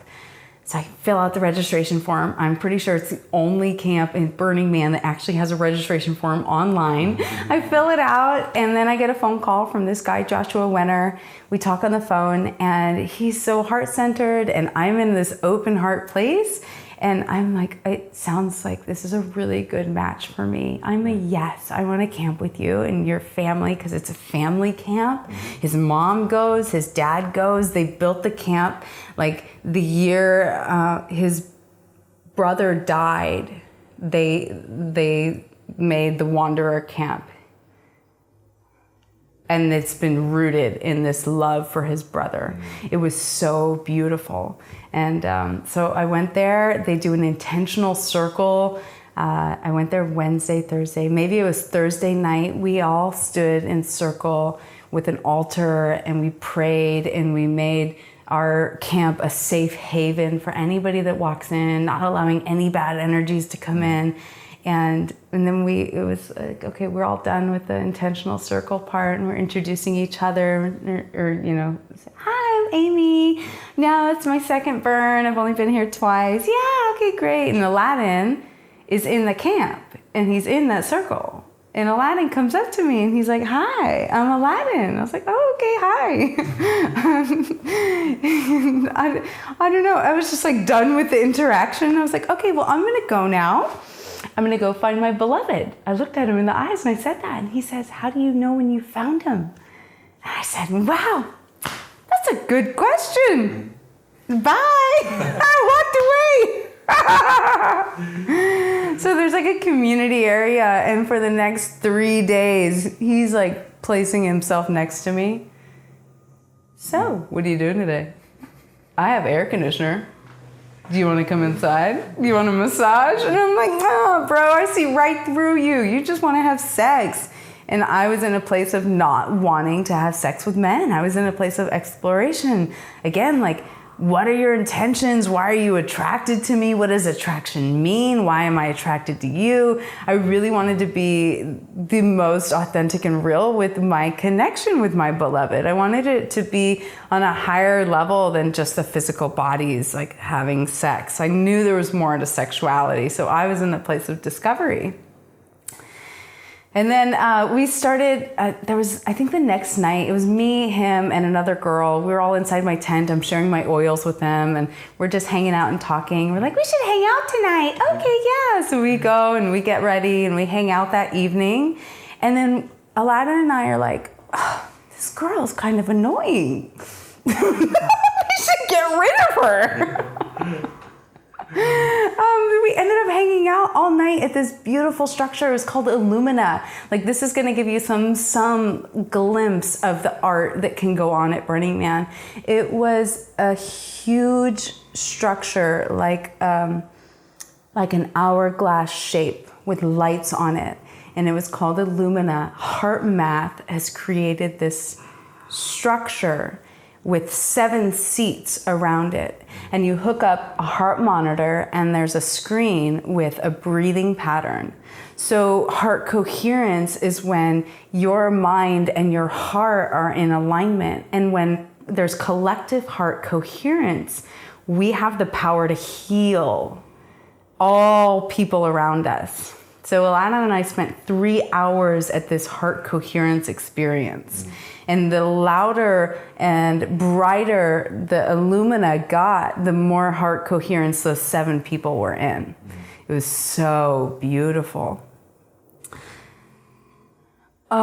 So I fill out the registration form. I'm pretty sure it's the only camp in Burning Man that actually has a registration form online. I fill it out, and then I get a phone call from this guy, Joshua Wenner. We talk on the phone, and he's so heart-centered, and I'm in this open heart place. And I'm like, it sounds like this is a really good match for me. I'm a yes, I want to camp with you and your family, because it's a family camp. His mom goes, his dad goes. They built the camp like the year his brother died. They made the Wanderer Camp. And it's been rooted in this love for his brother. It was so beautiful. And so I went there. They do an intentional circle. I went there Wednesday, Thursday. Maybe it was Thursday night. We all stood in circle with an altar, and we prayed, and we made our camp a safe haven for anybody that walks in, not allowing any bad energies to come in. And then it was like, okay, we're all done with the intentional circle part, and we're introducing each other, or hi, I'm Aimee. No, it's my second burn. I've only been here twice. Yeah, okay, great. And Aladdin is in the camp, and he's in that circle. And Aladdin comes up to me, and he's like, hi, I'm Aladdin. I was like, oh, okay, hi. I don't know. I was just like done with the interaction. I was like, okay, well, I'm going to go now. I'm going to go find my beloved. I looked at him in the eyes and I said that. And he says, how do you know when you found him? And I said, wow, that's a good question. Bye. I walked away. So there's like a community area. And for the next 3 days, he's like placing himself next to me. So, what are you doing today? I have air conditioner. Do you want to come inside? Do you want a massage? And I'm like, oh, bro, I see right through you. You just want to have sex. And I was in a place of not wanting to have sex with men. I was in a place of exploration. Again, like, what are your intentions? Why are you attracted to me? What does attraction mean? Why am I attracted to you? I really wanted to be the most authentic and real with my connection with my beloved. I wanted it to be on a higher level than just the physical bodies, like having sex. I knew there was more to sexuality, so I was in the place of discovery. And then we started, I think the next night, it was me, him, and another girl. We were all inside my tent. I'm sharing my oils with them, and we're just hanging out and talking. We're like, we should hang out tonight. Okay, yeah. So we go and we get ready and we hang out that evening. And then Aladdin and I are like, oh, this girl's kind of annoying. We should get rid of her. We ended up hanging out all night at this beautiful structure. It was called Illumina. Like, this is going to give you some glimpse of the art that can go on at Burning Man. It was a huge structure, like an hourglass shape with lights on it. And it was called Illumina. Heart Math has created this structure with 7 seats around it. And you hook up a heart monitor, and there's a screen with a breathing pattern. So heart coherence is when your mind and your heart are in alignment. And when there's collective heart coherence, we have the power to heal all people around us. So Aladdin and I spent 3 hours at this heart coherence experience. And the louder and brighter the Illumina got, the more heart coherence those 7 people were in. It was so beautiful. There's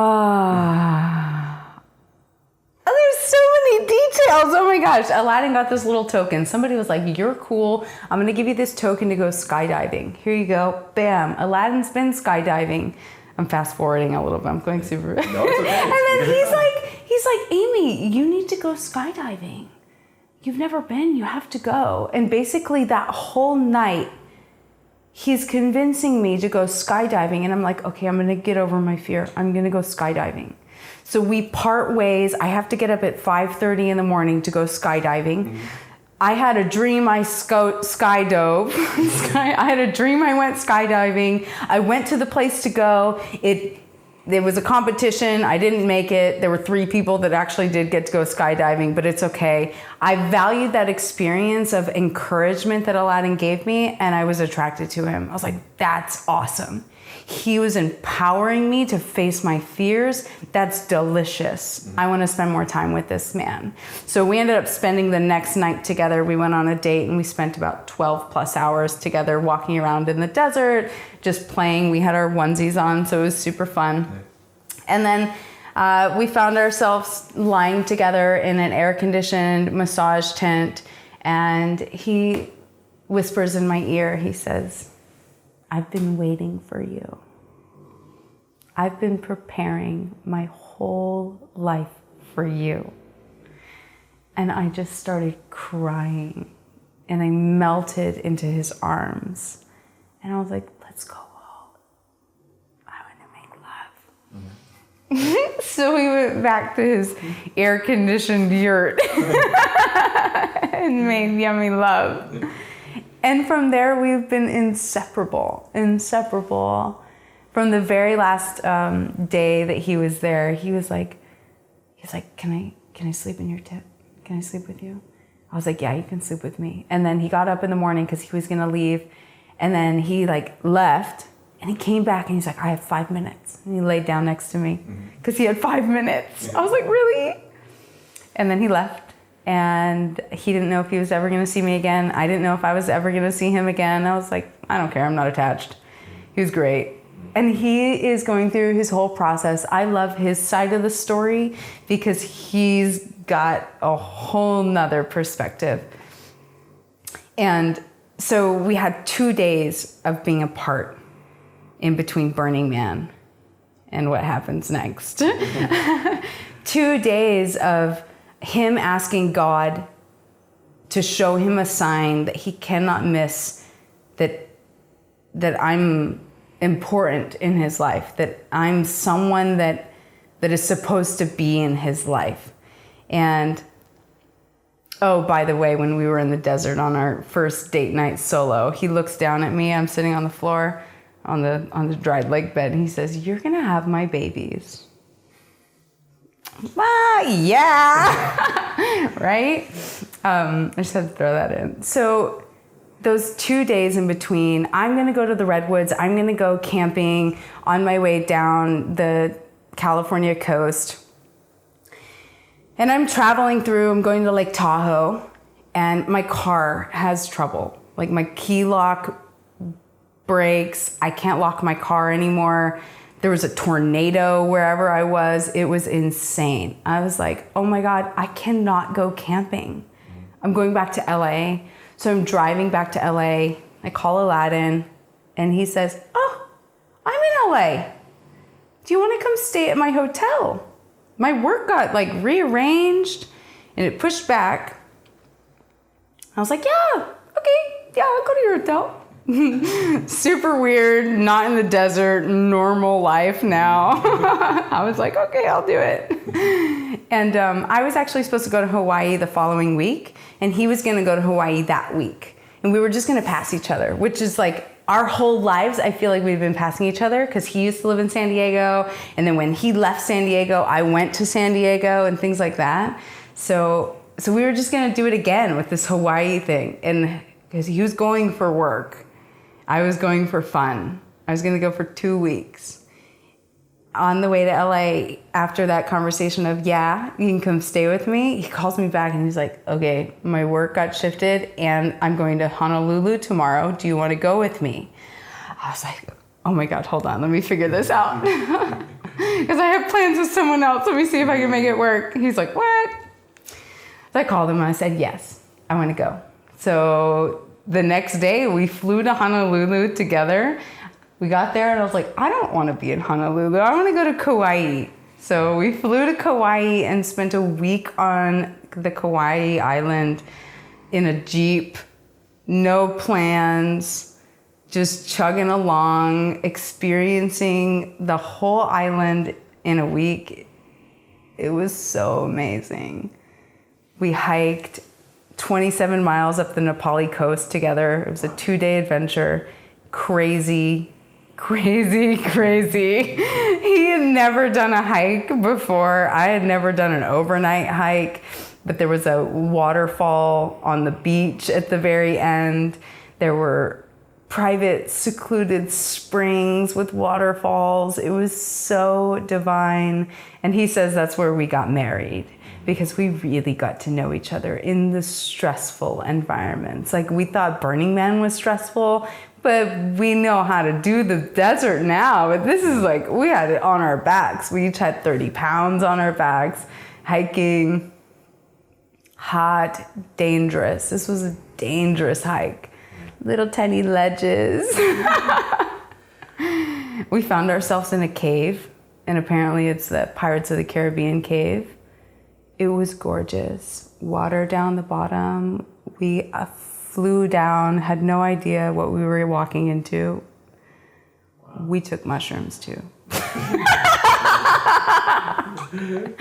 so many details. Oh my gosh. Aladdin got this little token. Somebody was like, you're cool. I'm going to give you this token to go skydiving. Here you go. Bam. Aladdin's been skydiving. I'm fast forwarding a little bit. I'm going super. No, it's okay. And then he's like, Aimee, you need to go skydiving. You've never been. You have to go. And basically that whole night, he's convincing me to go skydiving. And I'm like, okay, I'm going to get over my fear. I'm going to go skydiving. So we part ways. I have to get up at 5:30 in the morning to go skydiving. Mm-hmm. I had a dream I skydove. I had a dream I went skydiving. I went to the place to go. There was a competition. I didn't make it. There were 3 people that actually did get to go skydiving, but it's okay. I valued that experience of encouragement that Aladdin gave me, and I was attracted to him. I was like, that's awesome. He was empowering me to face my fears. That's delicious. I want to spend more time with this man. So we ended up spending the next night together. We went on a date and we spent about 12 plus hours together walking around in the desert, just playing. We had our onesies on, so it was super fun. And then we found ourselves lying together in an air-conditioned massage tent, and he whispers in my ear, he says, I've been waiting for you. I've been preparing my whole life for you. And I just started crying, and I melted into his arms. And I was like, let's go home. I want to make love. So we went back to his air-conditioned yurt and made yummy love. And from there, we've been inseparable. From the very last day that he was there, he was like, can I sleep in your tent? Can I sleep with you? I was like, yeah, you can sleep with me. And then he got up in the morning because he was gonna leave. And then he left and he came back and he's like, I have 5 minutes. And he laid down next to me because he had 5 minutes. I was like, really? And then he left and he didn't know if he was ever gonna see me again. I didn't know if I was ever gonna see him again. I was like, I don't care, I'm not attached. He was great. And he is going through his whole process. I love his side of the story because he's got a whole nother perspective. And so we had 2 days of being apart in between Burning Man and what happens next. 2 days of him asking God to show him a sign that he cannot miss, that I'm important in his life, that I'm someone that is supposed to be in his life. And oh, by the way, when we were in the desert on our first date night solo, he looks down at me. I'm sitting on the floor on the dried leg bed, and he says, "You're gonna have my babies." Yeah, right? I just had to throw that in. So those 2 days in between, I'm gonna go to the Redwoods. I'm gonna go camping on my way down the California coast. And I'm traveling through, I'm going to Lake Tahoe, and my car has trouble. Like my key lock breaks. I can't lock my car anymore. There was a tornado wherever I was. It was insane. I was like, oh my God, I cannot go camping. I'm going back to LA. So I'm driving back to LA. I call Aladdin and he says, oh, I'm in LA. Do you want to come stay at my hotel? My work got rearranged and it pushed back. I was like, yeah, okay. Yeah, I'll go to your hotel. Super weird, not in the desert, normal life now. I was like, okay, I'll do it. And I was actually supposed to go to Hawaii the following week, and he was gonna go to Hawaii that week. And we were just gonna pass each other, which is like our whole lives, I feel like we've been passing each other because he used to live in San Diego. And then when he left San Diego, I went to San Diego and things like that. So we were just gonna do it again with this Hawaii thing. And because he was going for work, I was going for fun. I was gonna go for 2 weeks. On the way to LA, after that conversation of, yeah, you can come stay with me, he calls me back and he's like, okay, my work got shifted and I'm going to Honolulu tomorrow. Do you wanna go with me? I was like, oh my God, hold on, let me figure this out. Because I have plans with someone else. Let me see if I can make it work. He's like, what? So I called him and I said, yes, I wanna go. So the next day we flew to Honolulu together. We got there and I was like, I don't want to be in Honolulu. I want to go to Kauai. So we flew to Kauai and spent a week on the Kauai island in a Jeep, no plans, just chugging along, experiencing the whole island in a week. It was so amazing. We hiked 27 miles up the Nepali coast together. It was a 2-day adventure. Crazy. He had never done a hike before. I had never done an overnight hike, but there was a waterfall on the beach at the very end. There were private, secluded springs with waterfalls. It was so divine. And he says that's where we got married, because we really got to know each other in the stressful environments. Like, we thought Burning Man was stressful, but we know how to do the desert now. But this is like, we had it on our backs. We each had 30 pounds on our backs, hiking, hot, dangerous. This was a dangerous hike. Little tiny ledges. We found ourselves in a cave, and apparently it's the Pirates of the Caribbean cave. It was gorgeous. Water down the bottom. We flew down, had no idea what we were walking into. Wow. We took mushrooms too. then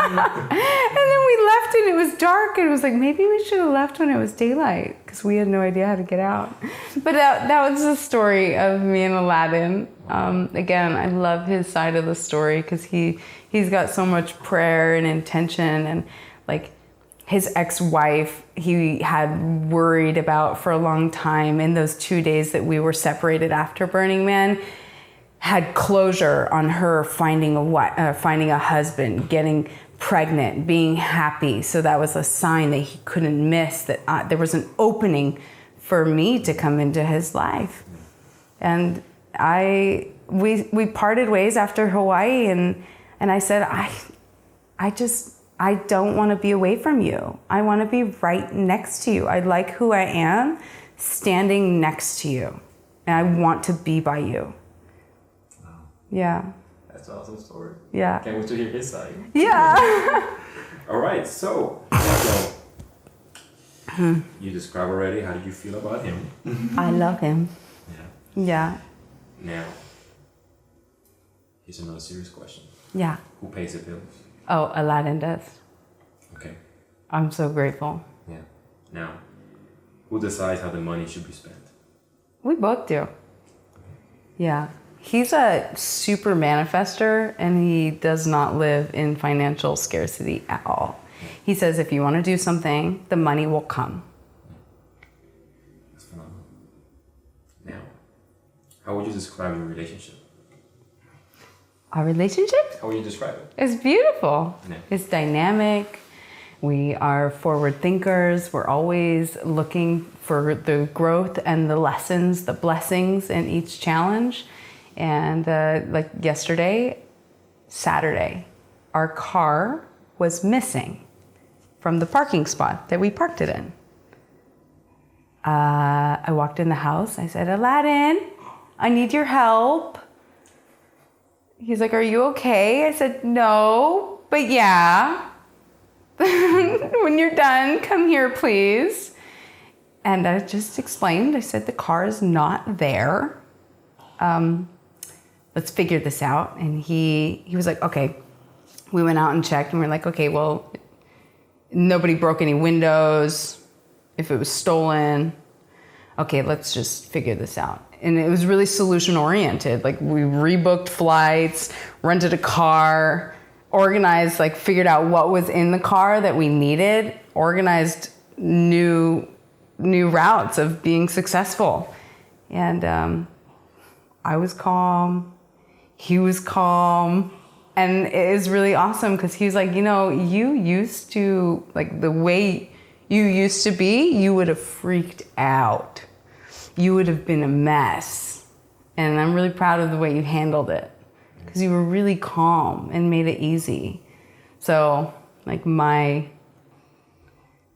we left and it was dark and it was like, maybe we should have left when it was daylight because we had no idea how to get out. But that was the story of me and Aladdin. Again, I love his side of the story because he's got so much prayer and intention, and like his ex-wife, he had worried about for a long time in those 2 days that we were separated after Burning Man, had closure on her finding a husband, getting pregnant, being happy. So that was a sign that he couldn't miss, that there was an opening for me to come into his life. And we parted ways after Hawaii, and I said, I don't want to be away from you. I want to be right next to you. I like who I am standing next to you, and I want to be by you. Wow. Yeah. That's an awesome story. Yeah. Can't wait to hear his side. Yeah. All right, so you described already. How do you feel about him? I love him. Yeah. Yeah. Now, here's another serious question. Yeah. Who pays the bills? Oh, Aladdin does. Okay. I'm so grateful. Yeah. Now, who decides how the money should be spent? We both do. Yeah. He's a super manifester, and he does not live in financial scarcity at all. He says if you want to do something, the money will come. That's phenomenal. Now, how would you describe your relationship? Our relationship? How would you describe it? It's beautiful. Yeah. It's dynamic. We are forward thinkers. We're always looking for the growth and the lessons, the blessings in each challenge. And like yesterday, Saturday, our car was missing from the parking spot that we parked it in. I walked in the house. I said, Aladdin, I need your help. He's like, are you okay? I said, no, but yeah. When you're done, come here, please. And I just explained. I said, the car is not there. Let's figure this out. And he was like, okay. We went out and checked, and we're like, okay, well, nobody broke any windows. If it was stolen, okay, let's just figure this out. And it was really solution oriented. Like, we rebooked flights, rented a car, organized, like figured out what was in the car that we needed, organized new routes of being successful. And I was calm, he was calm, and it is really awesome because he was like, you used to, like the way you used to be, you would have freaked out. You would have been a mess. And I'm really proud of the way you handled it because you were really calm and made it easy. So like my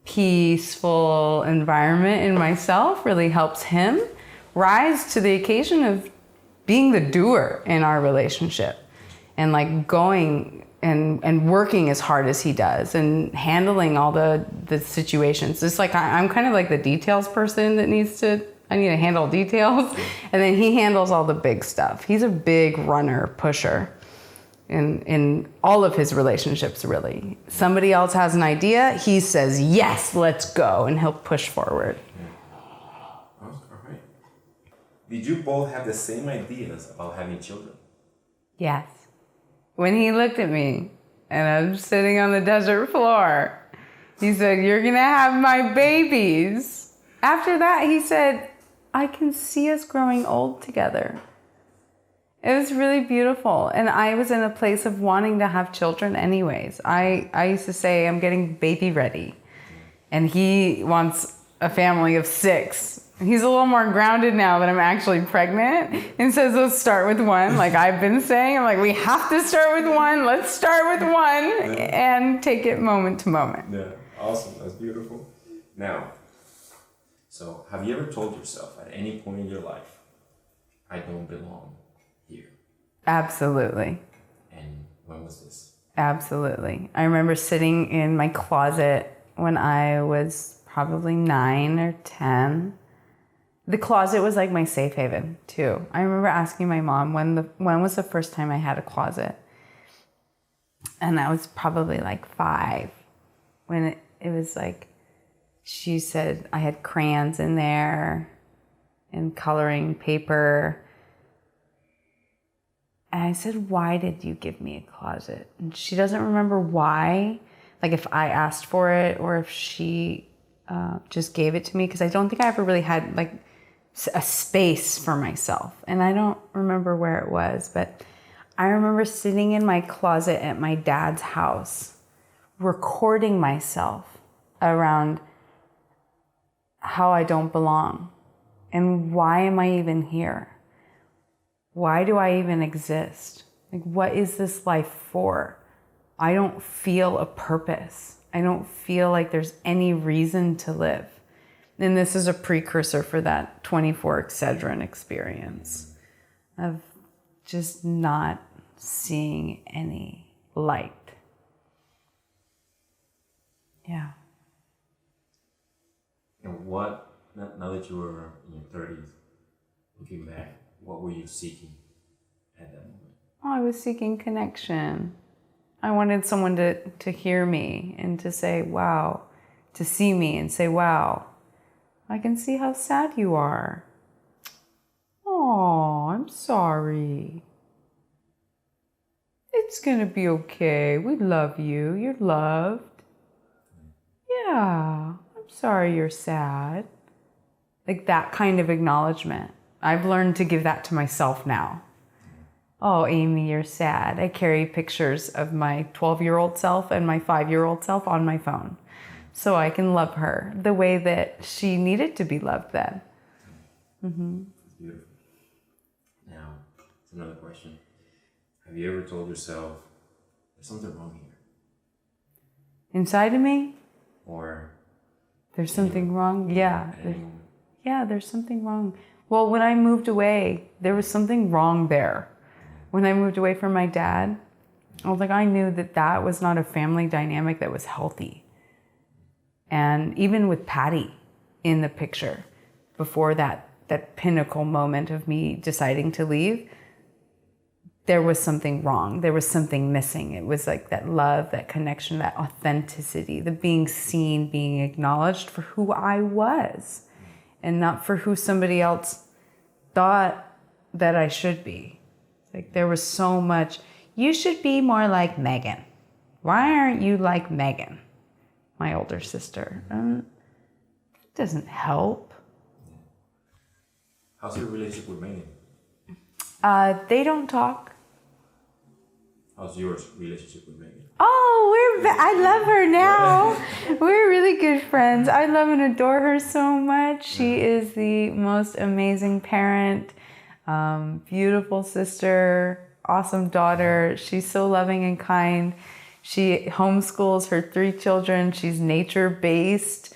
peaceful environment in myself really helps him rise to the occasion of being the doer in our relationship and like going and working as hard as he does and handling all the situations. It's like I'm kind of like the details person that I need to handle details, and then he handles all the big stuff. He's a big runner, pusher in all of his relationships, really. Somebody else has an idea, he says, yes, let's go, and he'll push forward. Yeah. All right. Did you both have the same ideas about having children? Yes. When he looked at me, and I'm sitting on the desert floor, he said, you're gonna have my babies. After that, he said, I can see us growing old together. It was really beautiful. And I was in a place of wanting to have children anyways. I used to say, I'm getting baby ready. And he wants a family of 6. He's a little more grounded now that I'm actually pregnant and says, let's start with 1. Like I've been saying, I'm like, we have to start with 1. Let's start with 1 and take it moment to moment. Yeah, awesome. That's beautiful. Now, so have you ever told yourself at any point in your life, I don't belong here? Absolutely. And when was this? Absolutely. I remember sitting in my closet when I was probably 9 or 10. The closet was like my safe haven too. I remember asking my mom when was the first time I had a closet. And I was probably like 5 when it was like, she said I had crayons in there and coloring paper. And I said, why did you give me a closet? And she doesn't remember why, like if I asked for it or if she just gave it to me, because I don't think I ever really had like a space for myself. And I don't remember where it was, but I remember sitting in my closet at my dad's house, recording myself around how I don't belong and why am I even here? Why do I even exist? Like, what is this life for? I don't feel a purpose. I don't feel like there's any reason to live. And this is a precursor for that 24 Excedrin experience of just not seeing any light. Yeah. And what, now that you were in your 30s, looking back, what were you seeking at that moment? Oh, I was seeking connection. I wanted someone to hear me and to say, wow, to see me and say, wow, I can see how sad you are. Oh, I'm sorry. It's gonna be okay. We love you. You're loved. Yeah, I'm sorry you're sad. Like that kind of acknowledgement. I've learned to give that to myself now. Oh, Aimee, you're sad. I carry pictures of my 12-year-old self and my 5-year-old self on my phone so I can love her the way that she needed to be loved then. Mm-hmm. That's beautiful. Now, it's another question. Have you ever told yourself, there's something wrong here? Inside of me? Or there's something wrong? Yeah. anyone? Yeah, there's something wrong. Well, when I moved away, there was something wrong there. When I moved away from my dad, I was like, I knew that was not a family dynamic that was healthy. And even with Patty in the picture, before that pinnacle moment of me deciding to leave, there was something wrong. There was something missing. It was like that love, that connection, that authenticity, the being seen, being acknowledged for who I was and not for who somebody else thought that I should be. Like there was so much, you should be more like Megan. Why aren't you like Megan, my older sister? It doesn't help. How's your relationship with Megan? They don't talk. How's your relationship with Megan? Oh, I love her now. We're really good friends. I love and adore her so much. She is the most amazing parent. Beautiful sister, awesome daughter. She's so loving and kind. She homeschools her 3 children. She's nature-based.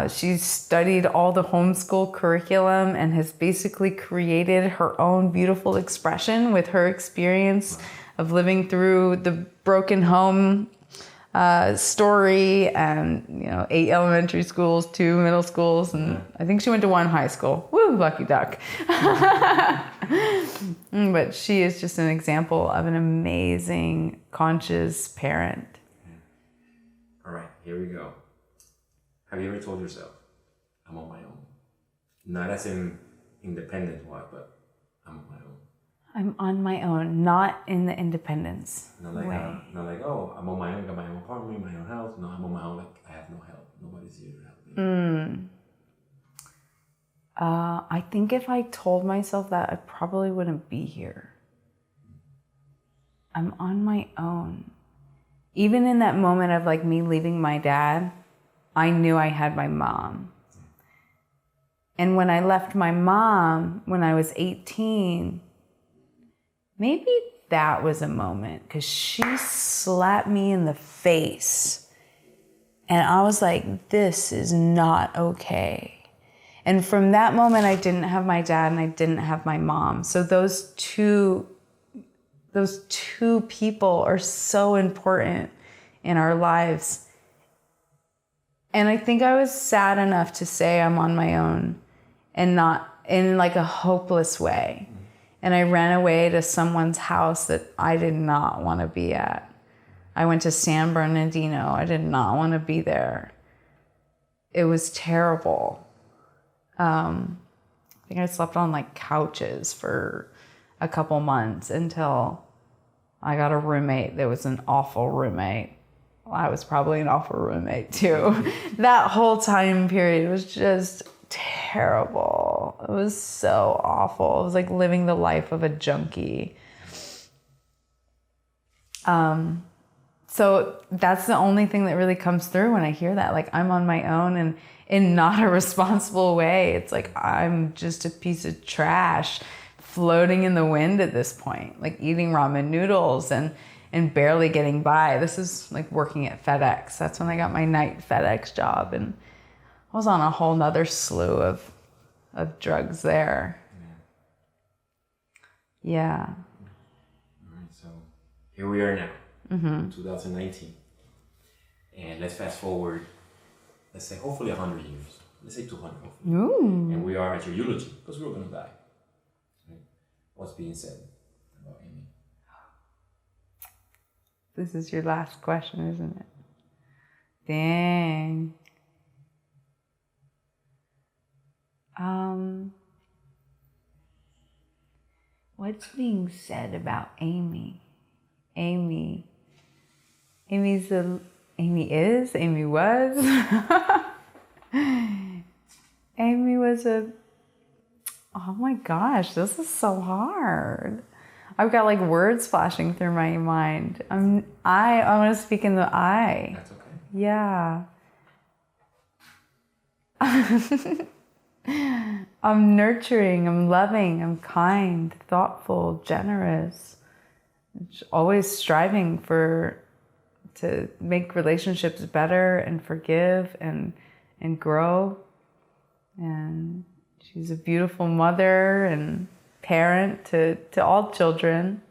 She's studied all the homeschool curriculum and has basically created her own beautiful expression with her experience of living through the broken home story and 8 elementary schools, 2 middle schools, and I think she went to 1 high school. Woo, lucky duck. But she is just an example of an amazing, conscious parent. All right, here we go. Have you ever told yourself, I'm on my own? Not as in independent wise, but I'm on my own. I'm on my own, not in the independence Not like, way. not like, oh, I'm on my own, got my own apartment, my own house. No, I'm on my own, like I have no help. Nobody's here to help me. I think if I told myself that, I probably wouldn't be here. I'm on my own. Even in that moment of like me leaving my dad, I knew I had my mom. And when I left my mom when I was 18, maybe that was a moment because she slapped me in the face. And I was like, this is not okay. And from that moment, I didn't have my dad and I didn't have my mom. So those two people are so important in our lives. And I think I was sad enough to say I'm on my own and not in like a hopeless way. And I ran away to someone's house that I did not want to be at. I went to San Bernardino. I did not want to be there. It was terrible. I think I slept on like couches for a couple months until I got a roommate that was an awful roommate. Well, I was probably an awful roommate too. That whole time period was just terrible. It was so awful. It was like living the life of a junkie. So that's the only thing that really comes through when I hear that. Like, I'm on my own and in not a responsible way. It's like I'm just a piece of trash floating in the wind at this point, like eating ramen noodles and barely getting by. This is like working at FedEx. That's when I got my night FedEx job, and I was on a whole nother slew of drugs there. Yeah. All right, so here we are now, 2019. And let's fast forward, let's say hopefully 100 years. Let's say 200 hopefully. Ooh. And we are at your eulogy, because we're going to die. Right? What's being said about Aimee? This is your last question, isn't it? Dang. What's being said about Aimee? Aimee is, Aimee was. Aimee was oh my gosh, this is so hard. I've got like words flashing through my mind. I want to speak in the I. That's okay. Yeah. I'm nurturing, I'm loving, I'm kind, thoughtful, generous. Always striving to make relationships better and forgive and grow. And she's a beautiful mother and parent to all children,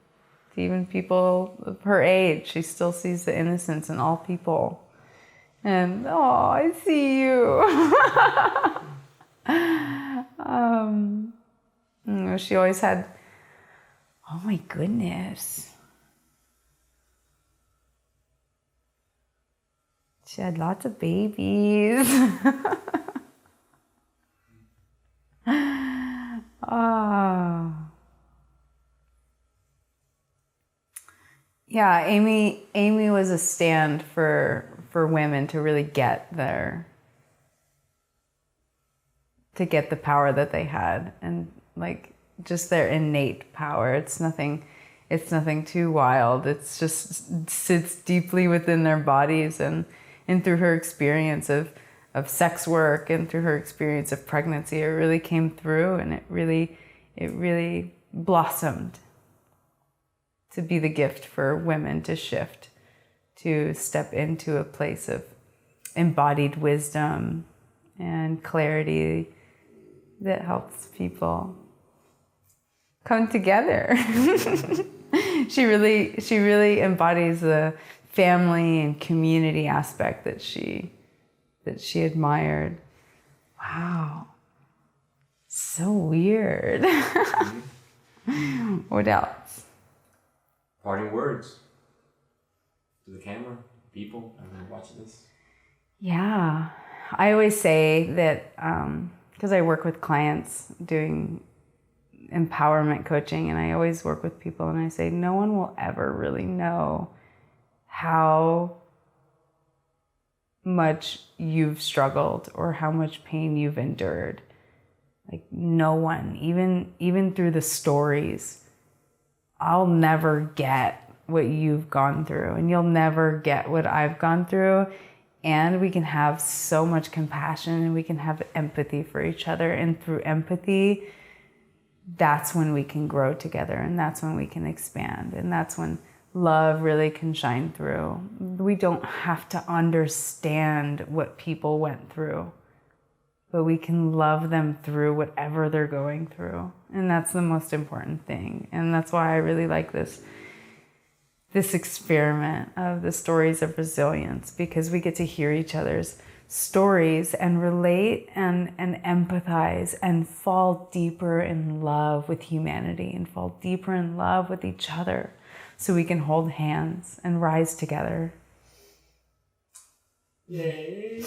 to even people of her age. She still sees the innocence in all people. And, oh, I see you. She always had, oh my goodness. She had lots of babies. Oh. Yeah, Aimee was a stand for women to really get the power that they had, and like just their innate power. It's nothing too wild. It's just sits deeply within their bodies, and through her experience of sex work and through her experience of pregnancy, it really came through, and it really blossomed to be the gift for women to shift, to step into a place of embodied wisdom and clarity that helps people come together. She really embodies the family and community aspect that she admired. Wow. So weird. What else? Parting words to the camera, people, I'm going to watch this. Yeah. I always say that, because I work with clients doing empowerment coaching, and I always work with people, and I say, no one will ever really know how much you've struggled or how much pain you've endured. Like, no one, even through the stories, I'll never get what you've gone through, and you'll never get what I've gone through. And we can have so much compassion, and we can have empathy for each other. And through empathy, that's when we can grow together, and that's when we can expand, and that's when love really can shine through. We don't have to understand what people went through, but we can love them through whatever they're going through. And that's the most important thing. And that's why I really like this experiment of the stories of resilience, because we get to hear each other's stories and relate and empathize and fall deeper in love with humanity and fall deeper in love with each other so we can hold hands and rise together. Yay!